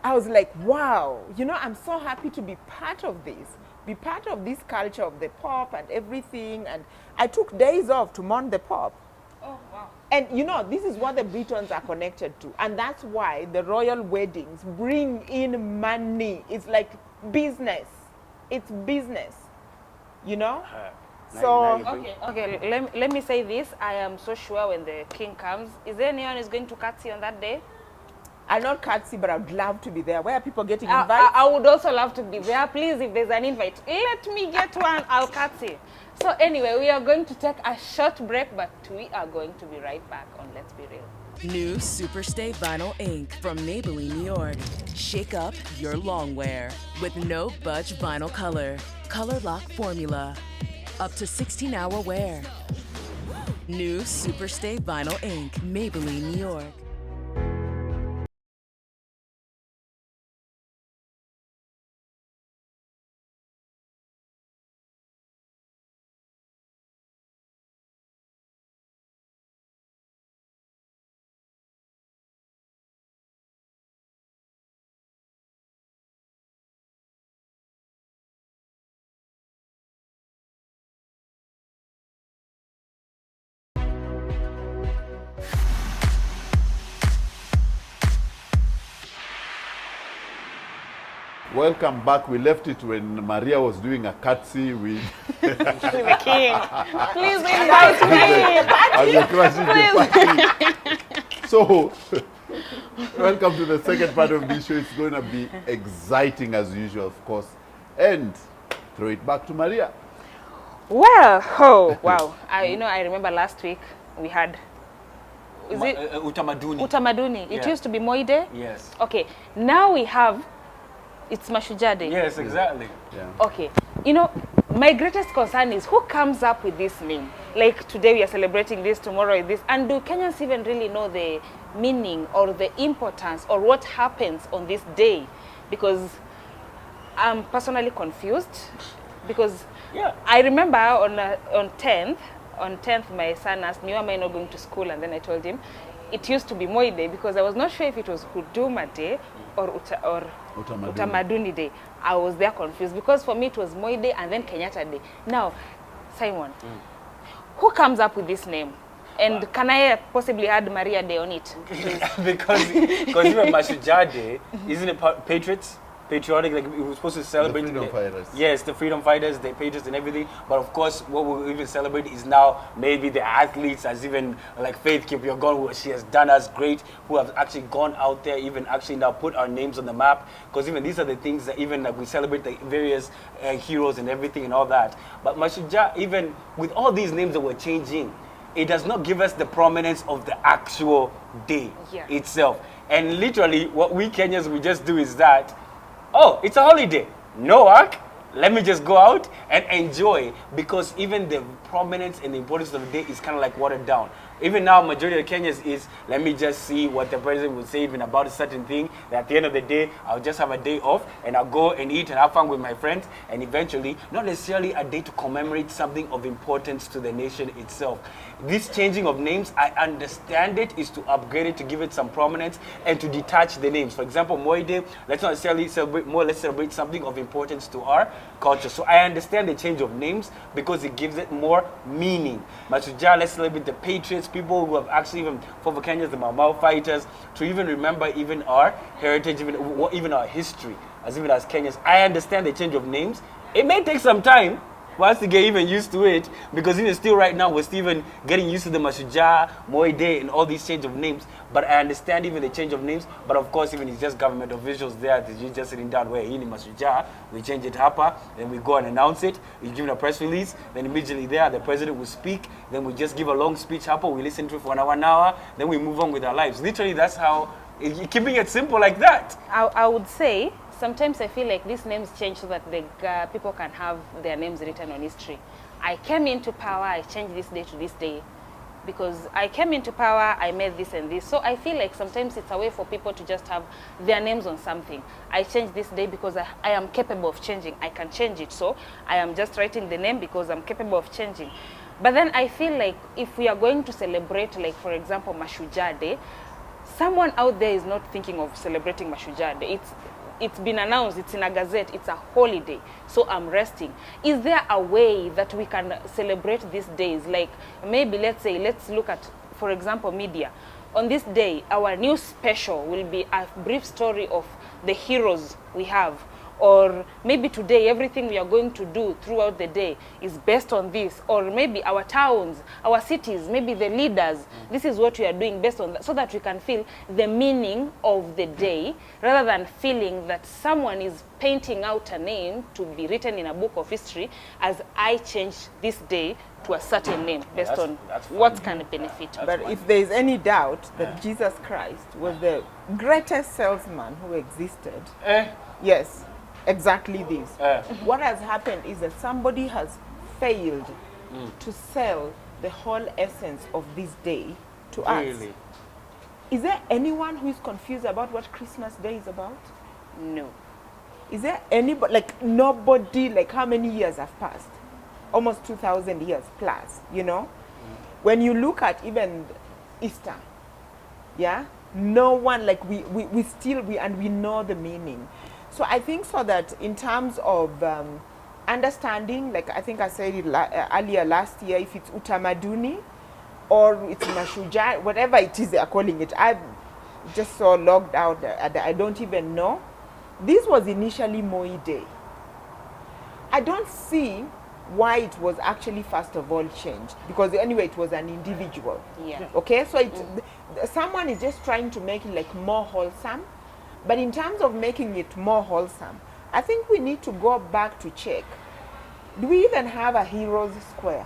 I was like, wow, you know, I'm so happy to be part of this culture of the pop and everything. And I took days off to mourn the pop. Oh, wow. And you know, this is what the Britons are connected to. And that's why the royal weddings bring in money. It's like business. It's business, you know? So, Okay, let me say this. I am so sure when the king comes, is there anyone who's going to curtsy on that day? I'm not curtsy, but I'd love to be there. Where are people getting invited? I would also love to be there. Please, if there's an invite, let me get one. I'll curtsy. So anyway, we are going to take a short break, but we are going to be right back on Let's Be Real. New Superstay Vinyl Ink from Maybelline, New York. Shake up your long wear with no budge vinyl color. Color lock formula. Up to 16-hour wear. New Superstay Vinyl Ink, Maybelline, New York. Welcome back. We left it when Maria was doing a curtsy with With the king. Please invite me. as you're crashing the party. So, welcome to the second part of this show. It's going to be exciting as usual, of course. And throw it back to Maria. Well, oh, wow. I remember last week we had, is it? Utamaduni. Utamaduni. It Yeah. used to be Moide. Yes. Okay, now we have, it's Mashujade. Yes, exactly. Yeah. Okay, my greatest concern is who comes up with this name? Like today we are celebrating this, tomorrow is this, and do Kenyans even really know the meaning or the importance or what happens on this day? Because I'm personally confused, because Yeah. I remember on 10th my son asked me, why am I not going to school? And then I told him it used to be Moi Day, because I was not sure if it was Huduma Day or Utamaduni Day. I was there confused, because for me it was Moi Day and then Kenyatta Day. Now, Simon, who comes up with this name? And can I possibly add Maria Day on it? because even Mashujaa Day, isn't it patriotic, like we were supposed to celebrate The freedom fighters. Yes, the freedom fighters, the patriots and everything. But of course, what we'll even celebrate is now maybe the athletes, as even like Faith Kipyegon, who she has done us great, who have actually gone out there, even actually now put our names on the map. Because even these are the things that even like we celebrate the various heroes and everything and all that. But Mashujaa, even with all these names that we're changing, it does not give us the prominence of the actual day itself. And literally, what we Kenyans, we just do is that, oh, it's a holiday, no work, let me just go out and enjoy, because even the prominence and the importance of the day is kind of like watered down. Even now, majority of Kenyans is, let me just see what the president would say even about a certain thing, that at the end of the day, I'll just have a day off and I'll go and eat and have fun with my friends, and eventually, not necessarily a day to commemorate something of importance to the nation itself. This changing of names, I understand it, is to upgrade it, to give it some prominence, and to detach the names. For example, Moi Day, let's not necessarily celebrate more, let's celebrate something of importance to our culture. So I understand the change of names because it gives it more meaning. Mashujaa, let's celebrate the patriots, people who have actually even fought for Kenyans, the Mau Mau fighters, to even remember even our heritage, even our history, as Kenyans. I understand the change of names. It may take some time for us to get even used to it, because even still right now we're still even getting used to the Mashujaa, Moi Day, and all these change of names. But I understand even the change of names. But of course, even it's just government officials there that you're just sitting down where in Mashujaa, we change it hapa, then we go and announce it, we give a press release, then immediately there the president will speak, then we just give a long speech hapa, we listen to it for 1 hour, then we move on with our lives. Literally, that's how, keeping it simple like that. I would say, sometimes I feel like these names change so that the people can have their names written on history. I came into power, I changed this day to this day. Because I came into power, I made this and this. So I feel like sometimes it's a way for people to just have their names on something. I changed this day because I am capable of changing. I can change it. So I am just writing the name because I'm capable of changing. But then I feel like if we are going to celebrate, like for example, Mashujaa Day, someone out there is not thinking of celebrating Mashujaa Day. It's been announced, it's in a gazette, it's a holiday, so I'm resting. Is there a way that we can celebrate these days? Like maybe let's look at, for example, media. On this day, our news special will be a brief story of the heroes we have. Or maybe today, everything we are going to do throughout the day is based on this. Or maybe our towns, our cities, maybe the leaders, this is what we are doing based on that, so that we can feel the meaning of the day, rather than feeling that someone is painting out a name to be written in a book of history as I changed this day to a certain name based on what can benefit. But if there is any doubt that Jesus Christ was the greatest salesman who existed, yes, exactly this. What has happened is that somebody has failed to sell the whole essence of this day to us. Is there anyone who is confused about what Christmas Day is about? No. Is there anybody, like nobody, like how many years have passed? Almost 2,000 years plus, you know? When you look at even Easter, yeah? No one, like we know the meaning. So I think so that in terms of understanding, like I think I said it earlier last year, if it's utamaduni or it's Mashujaa, whatever it is they are calling it, I just so logged out that I don't even know. This was initially Moi Day. I don't see why it was actually first of all changed, because anyway it was an individual. Yeah. Okay, so someone is just trying to make it like more wholesome. But in terms of making it more wholesome, I think we need to go back to check. Do we even have a heroes square?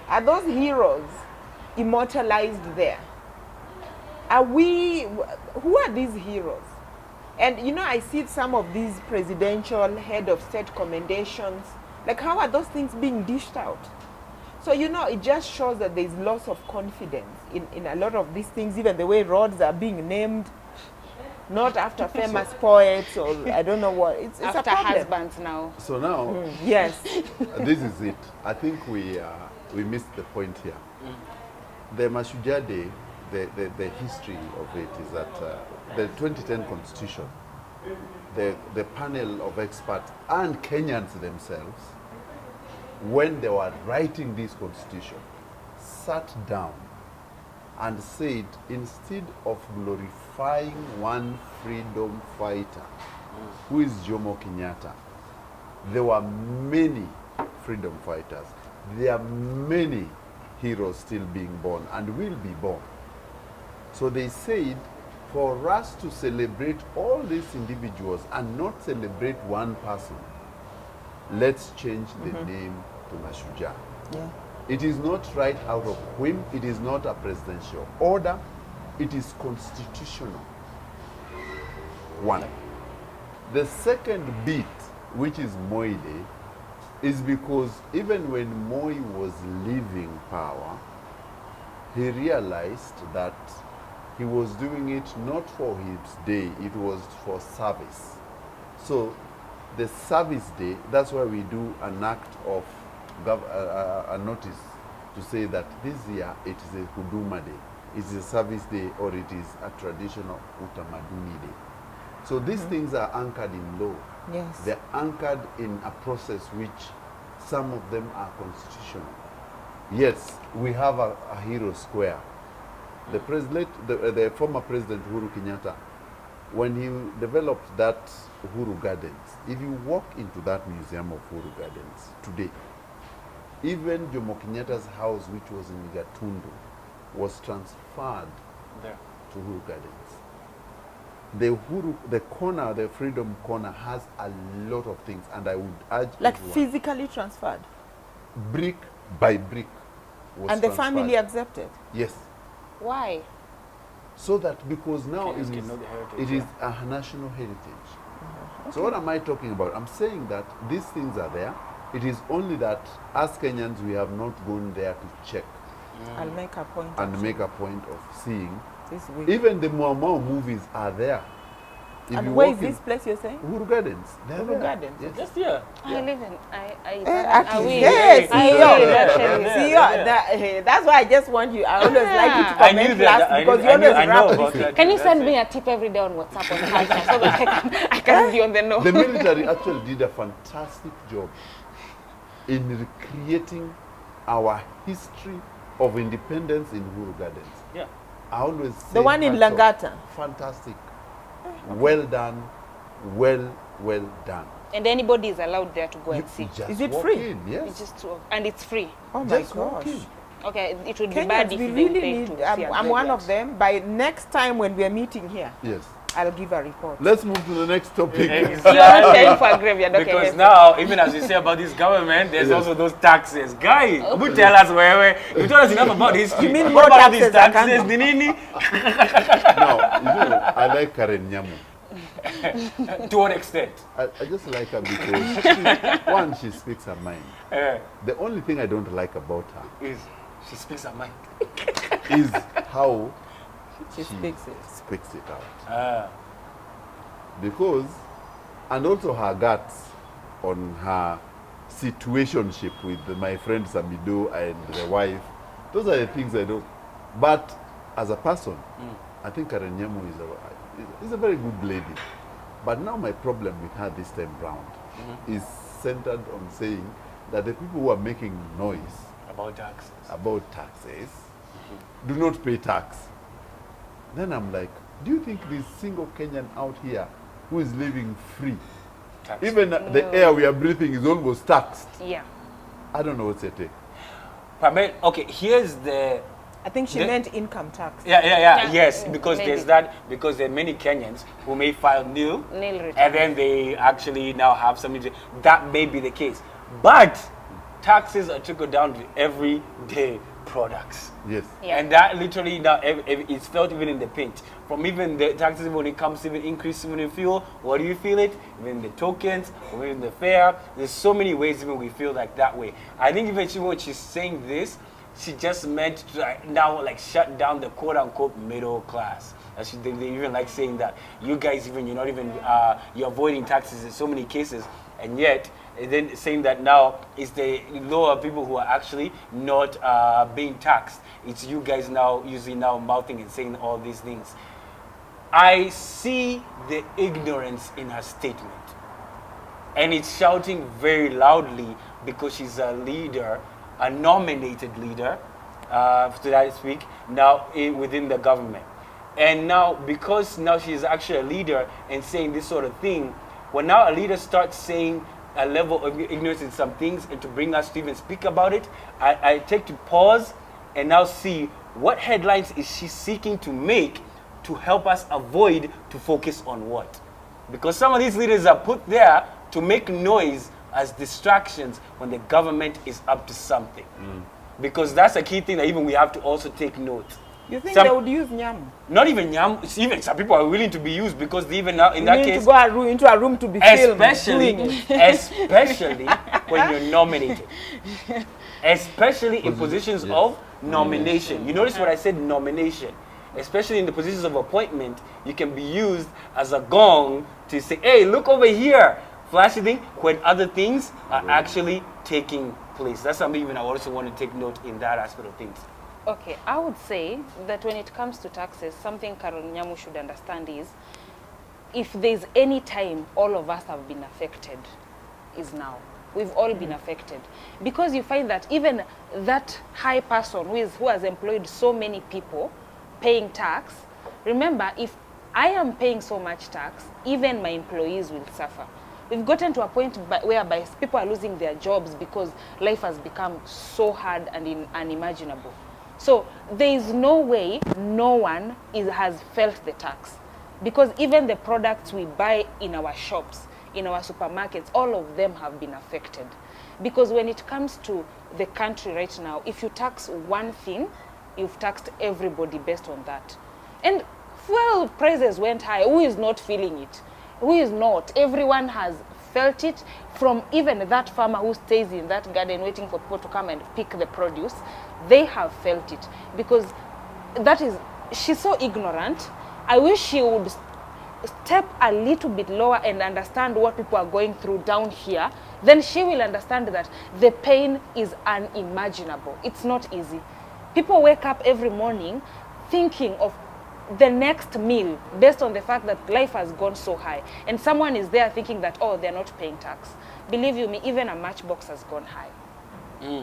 Are those heroes immortalized there? Who are these heroes? And you know, I see some of these presidential head of state commendations, like how are those things being dished out? So you know, it just shows that there's loss of confidence in a lot of these things, even the way roads are being named. Not after famous poets or I don't know what. It's after a problem. husbands now. So now, yes, this is it. I think we missed the point here. The Mashujaa Day, the history of it is that the 2010 Constitution, the panel of experts and Kenyans themselves, when they were writing this constitution, sat down and said, instead of glorifying one freedom fighter, who is Jomo Kenyatta, there were many freedom fighters. There are many heroes still being born and will be born. So they said, for us to celebrate all these individuals and not celebrate one person, let's change the name to Mashujaa. yeah. It is not right out of whim. It is not a presidential order. It is constitutional. One. The second bit, which is Moi Day, is because even when Moi was leaving power, he realized that he was doing it not for his day, it was for service. So the service day, that's why we do an act of a notice to say that this year it is a Huduma Day, it is a service day, or it is a traditional Utamaduni Day. So these things are anchored in law. Yes. They're anchored in a process which some of them are constitutional. Yes, we have a hero square. The president, the former president Uhuru Kenyatta, when he developed that Uhuru Gardens, if you walk into that museum of Uhuru Gardens today, even Jomo Kenyatta's house, which was in Gatundu, was transferred There. to Uhuru Gardens. The corner, the Freedom Corner, has a lot of things, and I would urge Like everyone, physically transferred. brick by brick was And the transferred. family accepted. Yes. Why? So that because now Kenyans can know the heritage, it is a national heritage. So what am I talking about? I'm saying that these things are there. It is only that as Kenyans we have not gone there to check I'll make a point. and actually make a point of seeing. this week. Even the Mau Mau movies are there. If And you where walk is in this place you're saying? Uhuru Gardens. They're Uhuru there. Gardens. Yes. Just here. I live in, I Actually, will. yes, I CEO. will, Yeah, actually. yeah. CEO, that's why I just want you. I always like you to I knew comment that. last I because knew- you always I know wrap about this. that. Can you That's send it. me a tip every day on WhatsApp on culture so that I can be on the know? The military actually did a fantastic job in recreating our history of independence in Uhuru Gardens. Yeah. I always say The one in hats off. Langata. Fantastic. Well done. Well done. And anybody is allowed there to go and see. just Is it walk free? in, yes. It's just and it's free. Oh my Just walk gosh. in. Okay, it would be bad Kenyans, if we they really paid need. to see a I'm one graveyard. of them. By next time when we are meeting here, Yes. I'll give a report. Let's move to the next topic. You're not paying for a graveyard, okay? Because yes. now, even as you say about this government, there's Yes. also those taxes. Guy, who tell us where you told us enough about history. You mean what more about these taxes are taxes? coming? Nini? Now, I like Karen Nyamu. To what extent? I just like her because, one, she speaks her mind. Uh, The only thing I don't like about her is she speaks her mind. is how She speaks it. speaks it out. Ah. Because, and also her guts on her situationship with my friend Samido and the wife, those are the things I don't. But as a person, I think Karen Nyamu is a very good lady. But now my problem with her this time round is centered on saying that the people who are making noise About taxes. about taxes do not pay tax. Then I'm like, do you think this single Kenyan out here who is living free, Tax. even the air we are breathing is almost taxed? Yeah. I don't know what's your take. Okay, here's the I think she The- meant income tax. Yeah. yes, Mm, because maybe. there's that, because there are many Kenyans who may file nil, Nil return. and then they actually now have something to, that may be the case. But taxes are trickled down to everyday products. Yes. Yeah. And that literally now, it's felt even in the pinch. From even the taxes when it comes to even increase even in fuel, what do you feel it? Even the tokens, or even the fare. There's so many ways even we feel like that way. I think even when she's saying this, she just meant to now like shut down the quote unquote middle class. As they even like saying that you guys even you're not even you're avoiding taxes in so many cases, and yet and then saying that now it's the lower people who are actually not being taxed. It's you guys now usually now mouthing and saying all these things. I see the ignorance in her statement, and it's shouting very loudly because she's a leader, a nominated leader, so that I speak, now within the government. And now, because now she's actually a leader and saying this sort of thing, when now a leader starts saying a level of ignorance in some things and to bring us to even speak about it, I take to pause and now see what headlines is she seeking to make to help us avoid to focus on what. Because some of these leaders are put there to make noise as distractions when the government is up to something. Because that's a key thing that even we have to also take note. You think Some- they would use nyam? Not even Nyam, it's even some people are willing to be used because they even now in You that need case, to go into a room to be filmed especially doing it. especially when you're nominated. Especially in positions Yes. of nomination. You notice what I said, nomination. Especially in the positions of appointment, you can be used as a gong to say, hey, look over here, flashy thing, when other things are actually taking place. That's something even I also want to take note in that aspect of things. Okay, I would say that when it comes to taxes, something Carol Nyamu should understand is, if there's any time all of us have been affected, is now. We've all been affected. Because you find that even that high person who has employed so many people paying tax, remember, if I am paying so much tax, even my employees will suffer. We've gotten to a point whereby people are losing their jobs because life has become so hard and unimaginable. So there is no way no one has felt the tax, because even the products we buy in our shops, in our supermarkets, all of them have been affected. Because when it comes to the country right now, if you tax one thing, you've taxed everybody based on that. And fuel prices went high. Who is not feeling it? Who is not? Everyone has felt it, from even that farmer who stays in that garden waiting for people to come and pick the produce. They have felt it, because that is, she's so ignorant. I wish she would step a little bit lower and understand what people are going through down here, then she will understand that the pain is unimaginable. It's not easy. People wake up every morning thinking of the next meal based on the fact that life has gone so high. And someone is there thinking that, oh, they're not paying tax. Believe you me, even a matchbox has gone high.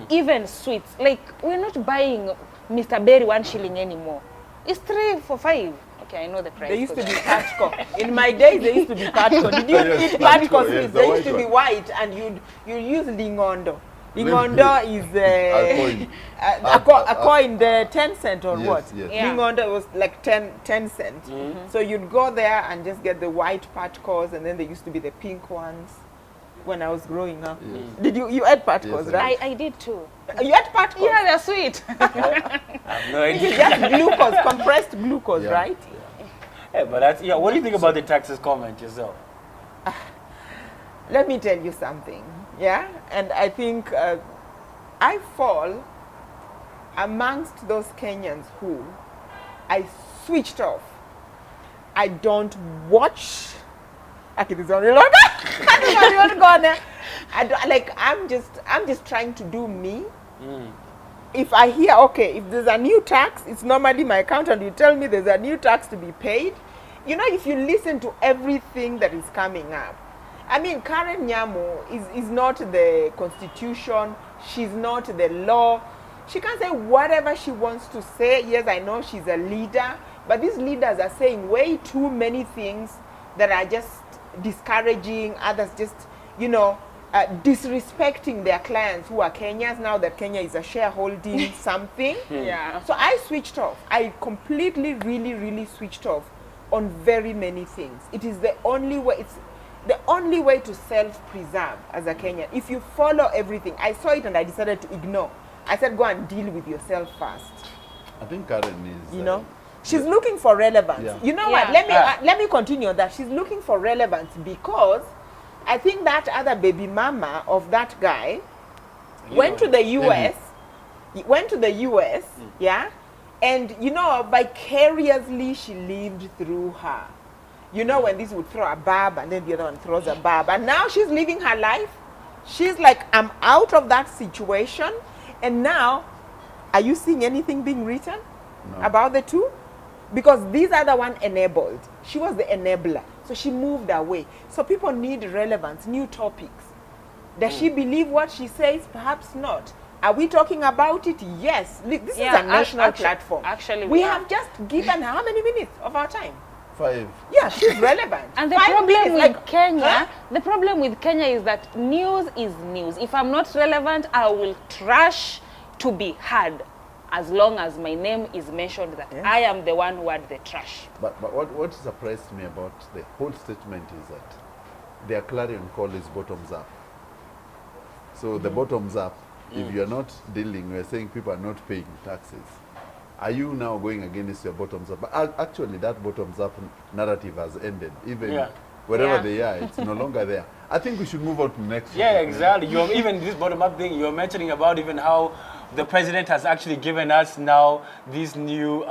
Even sweets. Like, we're not buying Mr. Berry 1 shilling anymore. It's 3 for 5. Okay, I know the price. They used to be patco. In my days, they used to be patco. Did you Yes, eat patco, patco yes, sweets? the They white used to be one. white, and you'd use lingondo. Lingondo is A coin. a coin, the 10 cent or Yes, what? yes. Yeah. Lingondo was like 10 cents. So you'd go there and just get the white patcos, and then there used to be the pink ones when I was growing up. Yes. Did you ate patcos, Yes, right? I did too. You ate patcos? Yeah, they're sweet. I have no It's idea. just glucose, compressed glucose, Yeah. right? Yeah, but that's, yeah, what do you think about the taxes comment yourself? Let me tell you something, yeah? And I think I fall amongst those Kenyans who I switched off. I don't watch. Okay, this one, I don't, like, I'm just trying to do me. If I hear, okay, if there's a new tax, it's normally my accountant will tell me there's a new tax to be paid. You know, if you listen to everything that is coming up, I mean, Karen Nyamo is not the constitution. She's not the law. She can say whatever she wants to say. Yes, I know she's a leader, but these leaders are saying way too many things that are just discouraging, others just, you know, disrespecting their clients who are Kenyans now that Kenya is a shareholding something. Yeah. So I switched off. I completely, really switched off on very many things. It is the only way. It's the only way to self-preserve as a Kenyan. If you follow everything, I saw it and I decided to ignore. I said, go and deal with yourself first. I think Karen is. You know, she's looking for relevance. Yeah. You know Yeah. what? Let me continue on that. She's looking for relevance because I think that other baby mama of that guy went to the US. He went to the US, yeah, and you know, vicariously she lived through her. You know, when this would throw a barb and then the other one throws a barb, and now she's living her life. She's like, I'm out of that situation, and now, are you seeing anything being written about the two? Because these are the one enabled. She was the enabler, so she moved away. So people need relevance, new topics. Does she believe what she says? Perhaps not. Are we talking about it? Yes. This Yeah, is a national actually- platform. actually we we are. have just given her how many minutes of our time? 5. Yeah, she's relevant. And the 5 problem minutes, with like, Kenya, huh? the problem with Kenya is that news is news. If I'm not relevant, I will trash to be heard, as long as my name is mentioned that I am the one who had the trash. But what surprised me about the whole statement is that their clarion call is bottoms up. So the bottoms up, if you are not dealing, we are saying people are not paying taxes. Are you now going against your bottoms up? But actually, that bottoms up narrative has ended. Even wherever Yeah. they are, it's no longer there. I think we should move on to next. Yeah, topic. exactly. You're even this bottom-up thing. You're mentioning about even how the president has actually given us now this new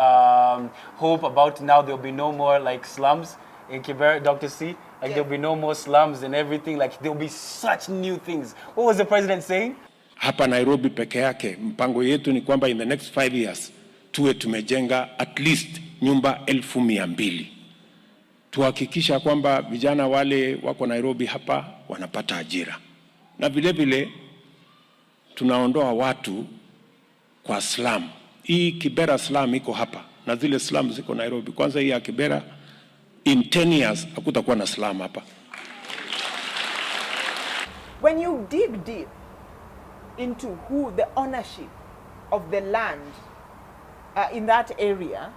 hope about now there'll be no more like slums in Kibera, Dr. C. Like there'll be no more slums and everything. Like there'll be such new things. What was the president saying? Hapa Nairobi peke yake mpango yetu ni kwamba in the next 5 years tuwe tumejenga at least nyumba 200,000. Tuhakikisha kwamba vijana wale wako Nairobi hapa wanapata ajira. Na vile vile tunaondoa watu kwa slum. Hii Kibera slum iko hapa na zile slum ziko Nairobi. Kwanza hii ya Kibera in 10 years hakutakuwa na slum hapa. When you dig deep into who the ownership of the land in that area,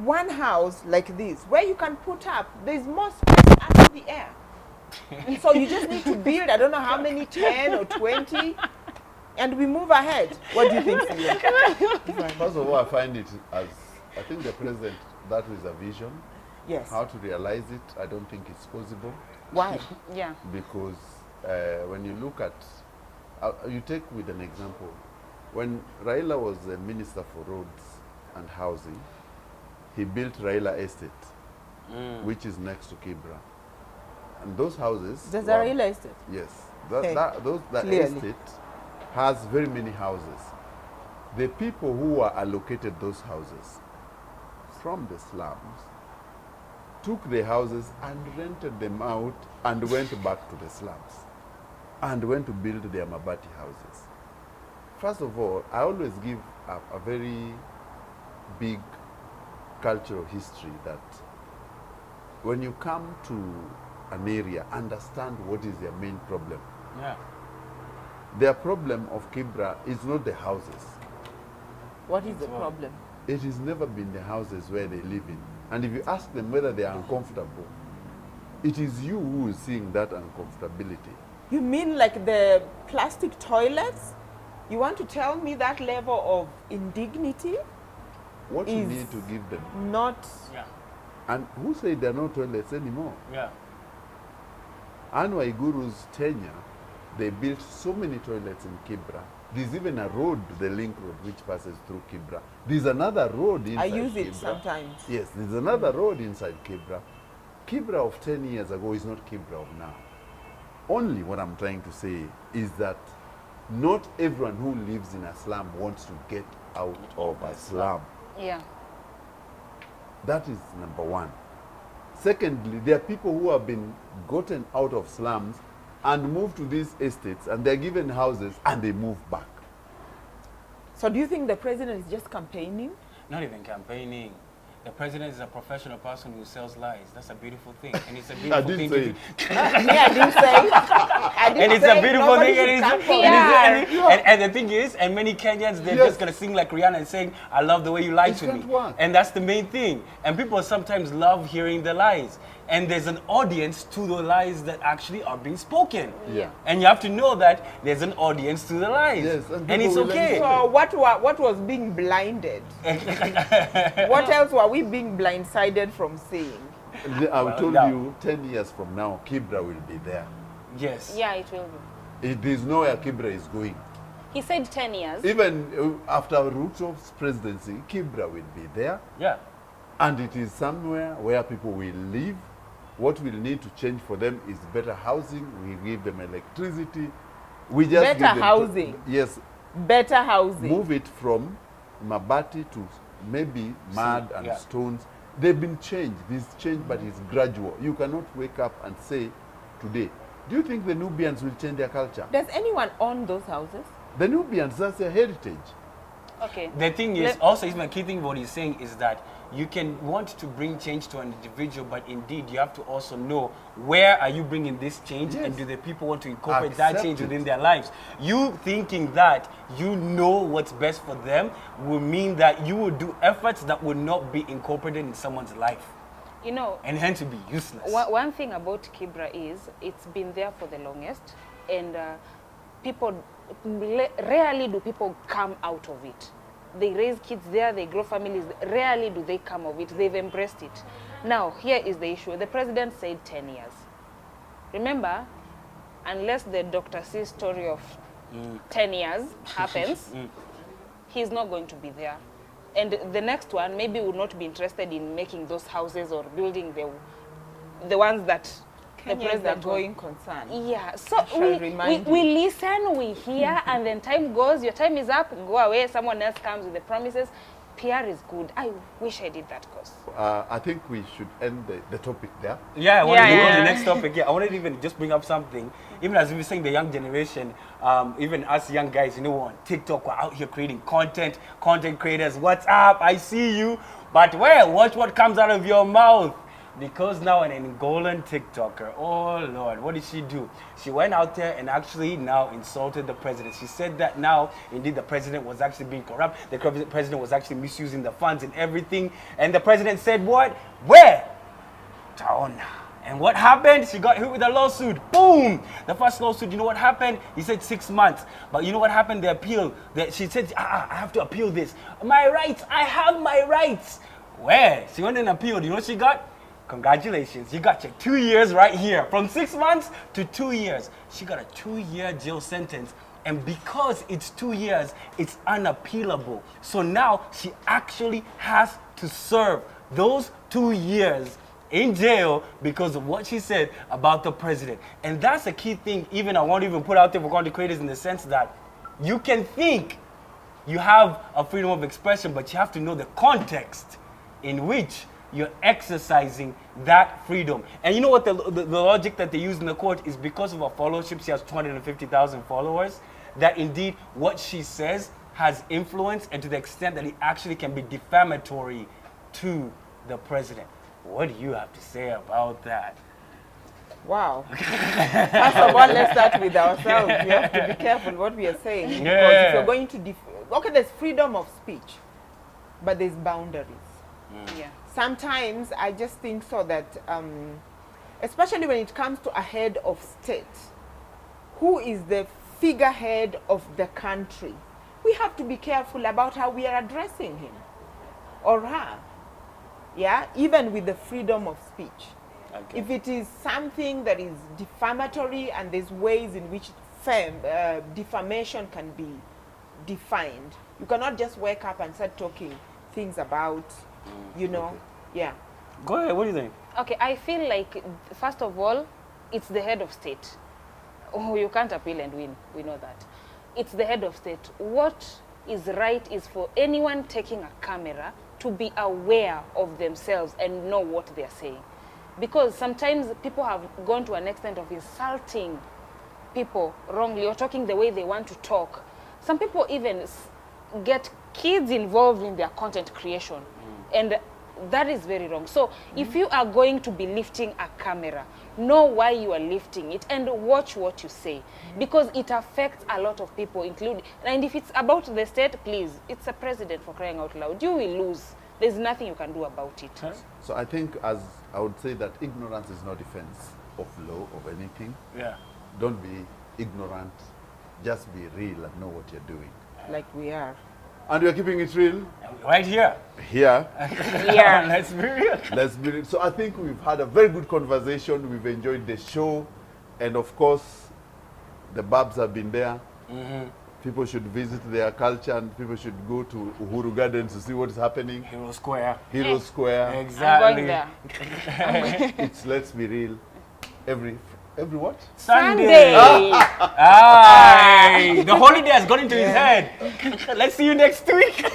one house like this, where you can put up, there's more space up in the air. So you just need to build, I don't know how many, 10 or 20, and we move ahead. What do you think, Celia? First of all, I find it as, I think the president, that is a vision. Yes. How to realize it, I don't think it's possible. Why? Yeah. Because when you look at, you take with an example, when Raila was the Minister for Roads and Housing, he built Raila Estate. which is next to Kibra. And those houses... There's a real estate. Yes. Okay. That Clearly. estate has very many houses. The people who were allocated those houses from the slums took the houses and rented them out and went back to the slums and went to build their Mabati houses. First of all, I always give a very big cultural history that when you come to an area, understand what is their main problem. Yeah. Their problem of Kibra is not the houses. What is the problem? It has never been the houses where they live in. And if you ask them whether they are uncomfortable, it is you who is seeing that uncomfortability. You mean like the plastic toilets? You want to tell me that level of indignity What you is need to give them. not... Yeah. And who said there are no toilets anymore? Yeah. Anwar Iguru's tenure, they built so many toilets in Kibra. There's even a road, the link road, which passes through Kibra. There's another road inside I use it Kibra. sometimes. Yes, there's another road inside Kibra. Kibra of 10 years ago is not Kibra of now. Only what I'm trying to say is that not everyone who lives in a slum wants to get out of a slum. Yeah. That is number one. Secondly, there are people who have been gotten out of slums and moved to these estates, and they're given houses and they move back. So do you think the president is just campaigning? Not even campaigning. The president is a professional person who sells lies. That's a beautiful thing. And it's a I beautiful didn't thing say to it. do. Me, I didn't say. I didn't And it's say a beautiful nobody thing. should And, come it's, for and, me. it's, and the thing is, and many Kenyans, they're Yes. just going to sing like Rihanna and saying, I love the way you lied It to me. can't work. And that's the main thing. And people sometimes love hearing the lies. And there's an audience to the lies that actually are being spoken. Yeah. And you have to know that there's an audience to the lies. Yes, and and people it's will okay. So what was being blinded? What else were we being blindsided from seeing? I told now- you 10 years from now, Kibra will be there. Yes. Yeah, it will be. It is nowhere Kibra is going. He said 10 years. Even after Ruto's presidency, Kibra will be there. Yeah. And it is somewhere where people will live. What we'll need to change for them is better housing. We give them electricity. We just Better give them housing. Yes. Better housing. Move it from Mabati to maybe mud and yeah. stones. They've been changed. This change, but it's gradual. You cannot wake up and say today. Do you think the Nubians will change their culture? Does anyone own those houses? The Nubians, that's their heritage. Okay. The thing is, also, is my key thing, what he's saying is that you can want to bring change to an individual, but indeed you have to also know where are you bringing this change, Yes. and do the people want to incorporate that Accept change it. within their lives. You thinking that you know what's best for them will mean that you will do efforts that will not be incorporated in someone's life, You know, and hence to be useless. one thing about Kibra is it's been there for the longest, and people, rarely do people come out of it. They raise kids there, they grow families. Rarely do they come of it. They've embraced it. Now, here is the issue. The president said 10 years. Remember, unless the Dr. C story of 10 years happens, he's not going to be there. And the next one maybe will not be interested in making those houses or building the ones that the Kenyans are president going concern. yeah, so shall we remind listen, we hear, and then time goes, your time is up, go away, someone else comes with the promises. PR is good. I wish I did that course. I think we should end the topic there. Yeah, I wanted to go to yeah. the next topic. Yeah, I wanted to even just bring up something. Even as we were saying, the young generation, even us young guys, you know, on TikTok, we're out here creating content creators. What's up? I see you. But well, watch what comes out of your mouth. Because now an Angolan TikToker, oh Lord, what did she do? She went out there and actually now insulted the president. She said that now, indeed, the president was actually being corrupt. The president was actually misusing the funds and everything. And the president said, what? Where? Taona. And what happened? She got hit with a lawsuit. Boom! The first lawsuit, you know what happened? He said 6 months. But you know what happened? The appeal. She said, I have to appeal this. My rights. I have my rights. Where? She went and appealed. You know what she got? Congratulations, you got your 2 years right here. From 6 months to 2 years. She got a 2-year jail sentence. And because it's 2 years, it's unappealable. So now she actually has to serve those 2 years in jail because of what she said about the president. And that's a key thing, even I won't even put out there for content creators, in the sense that you can think you have a freedom of expression, but you have to know the context in which you're exercising that freedom. And you know what the logic that they use in the court is, because of her followership, she has 250,000 followers, that indeed what she says has influence, and to the extent that it actually can be defamatory to the president. What do you have to say about that? Wow. First of all, let's start with ourselves. We have to be careful what we are saying. Because if you're going to, okay, there's freedom of speech, but there's boundaries. Yeah. Sometimes I just think so that, especially when it comes to a head of state, who is the figurehead of the country, we have to be careful about how we are addressing him or her. Yeah, even with the freedom of speech. Okay. If it is something that is defamatory, and there's ways in which defamation can be defined, you cannot just wake up and start talking things about, you know, yeah. Go ahead, what do you think? Okay, I feel like, first of all, it's the head of state. Oh, you can't appeal and win. We know that. It's the head of state. What is right is for anyone taking a camera to be aware of themselves and know what they're saying. Because sometimes people have gone to an extent of insulting people wrongly, or talking the way they want to talk. Some people even get kids involved in their content creation. And that is very wrong. So if you are going to be lifting a camera, know why you are lifting it and watch what you say, because it affects a lot of people, including, and if it's about the state, please, it's a president, for crying out loud. You will lose. There's nothing you can do about it. So I think, as I would say, that ignorance is no defense of law, of anything. Yeah. Don't be ignorant. Just be real and know what you're doing. Like we are. And we're keeping it real Right here. here. Yeah. Let's be real. Let's be real. So I think we've had a very good conversation. We've enjoyed the show. And of course, the Babs have been there. People should visit their culture, and people should go to Uhuru Gardens to see what is happening. Hero Square. Hero Square. Exactly. I'm going there. It's Let's Be Real. Every what? Sunday. Aye. The holiday has gone into his head. Let's see you next week.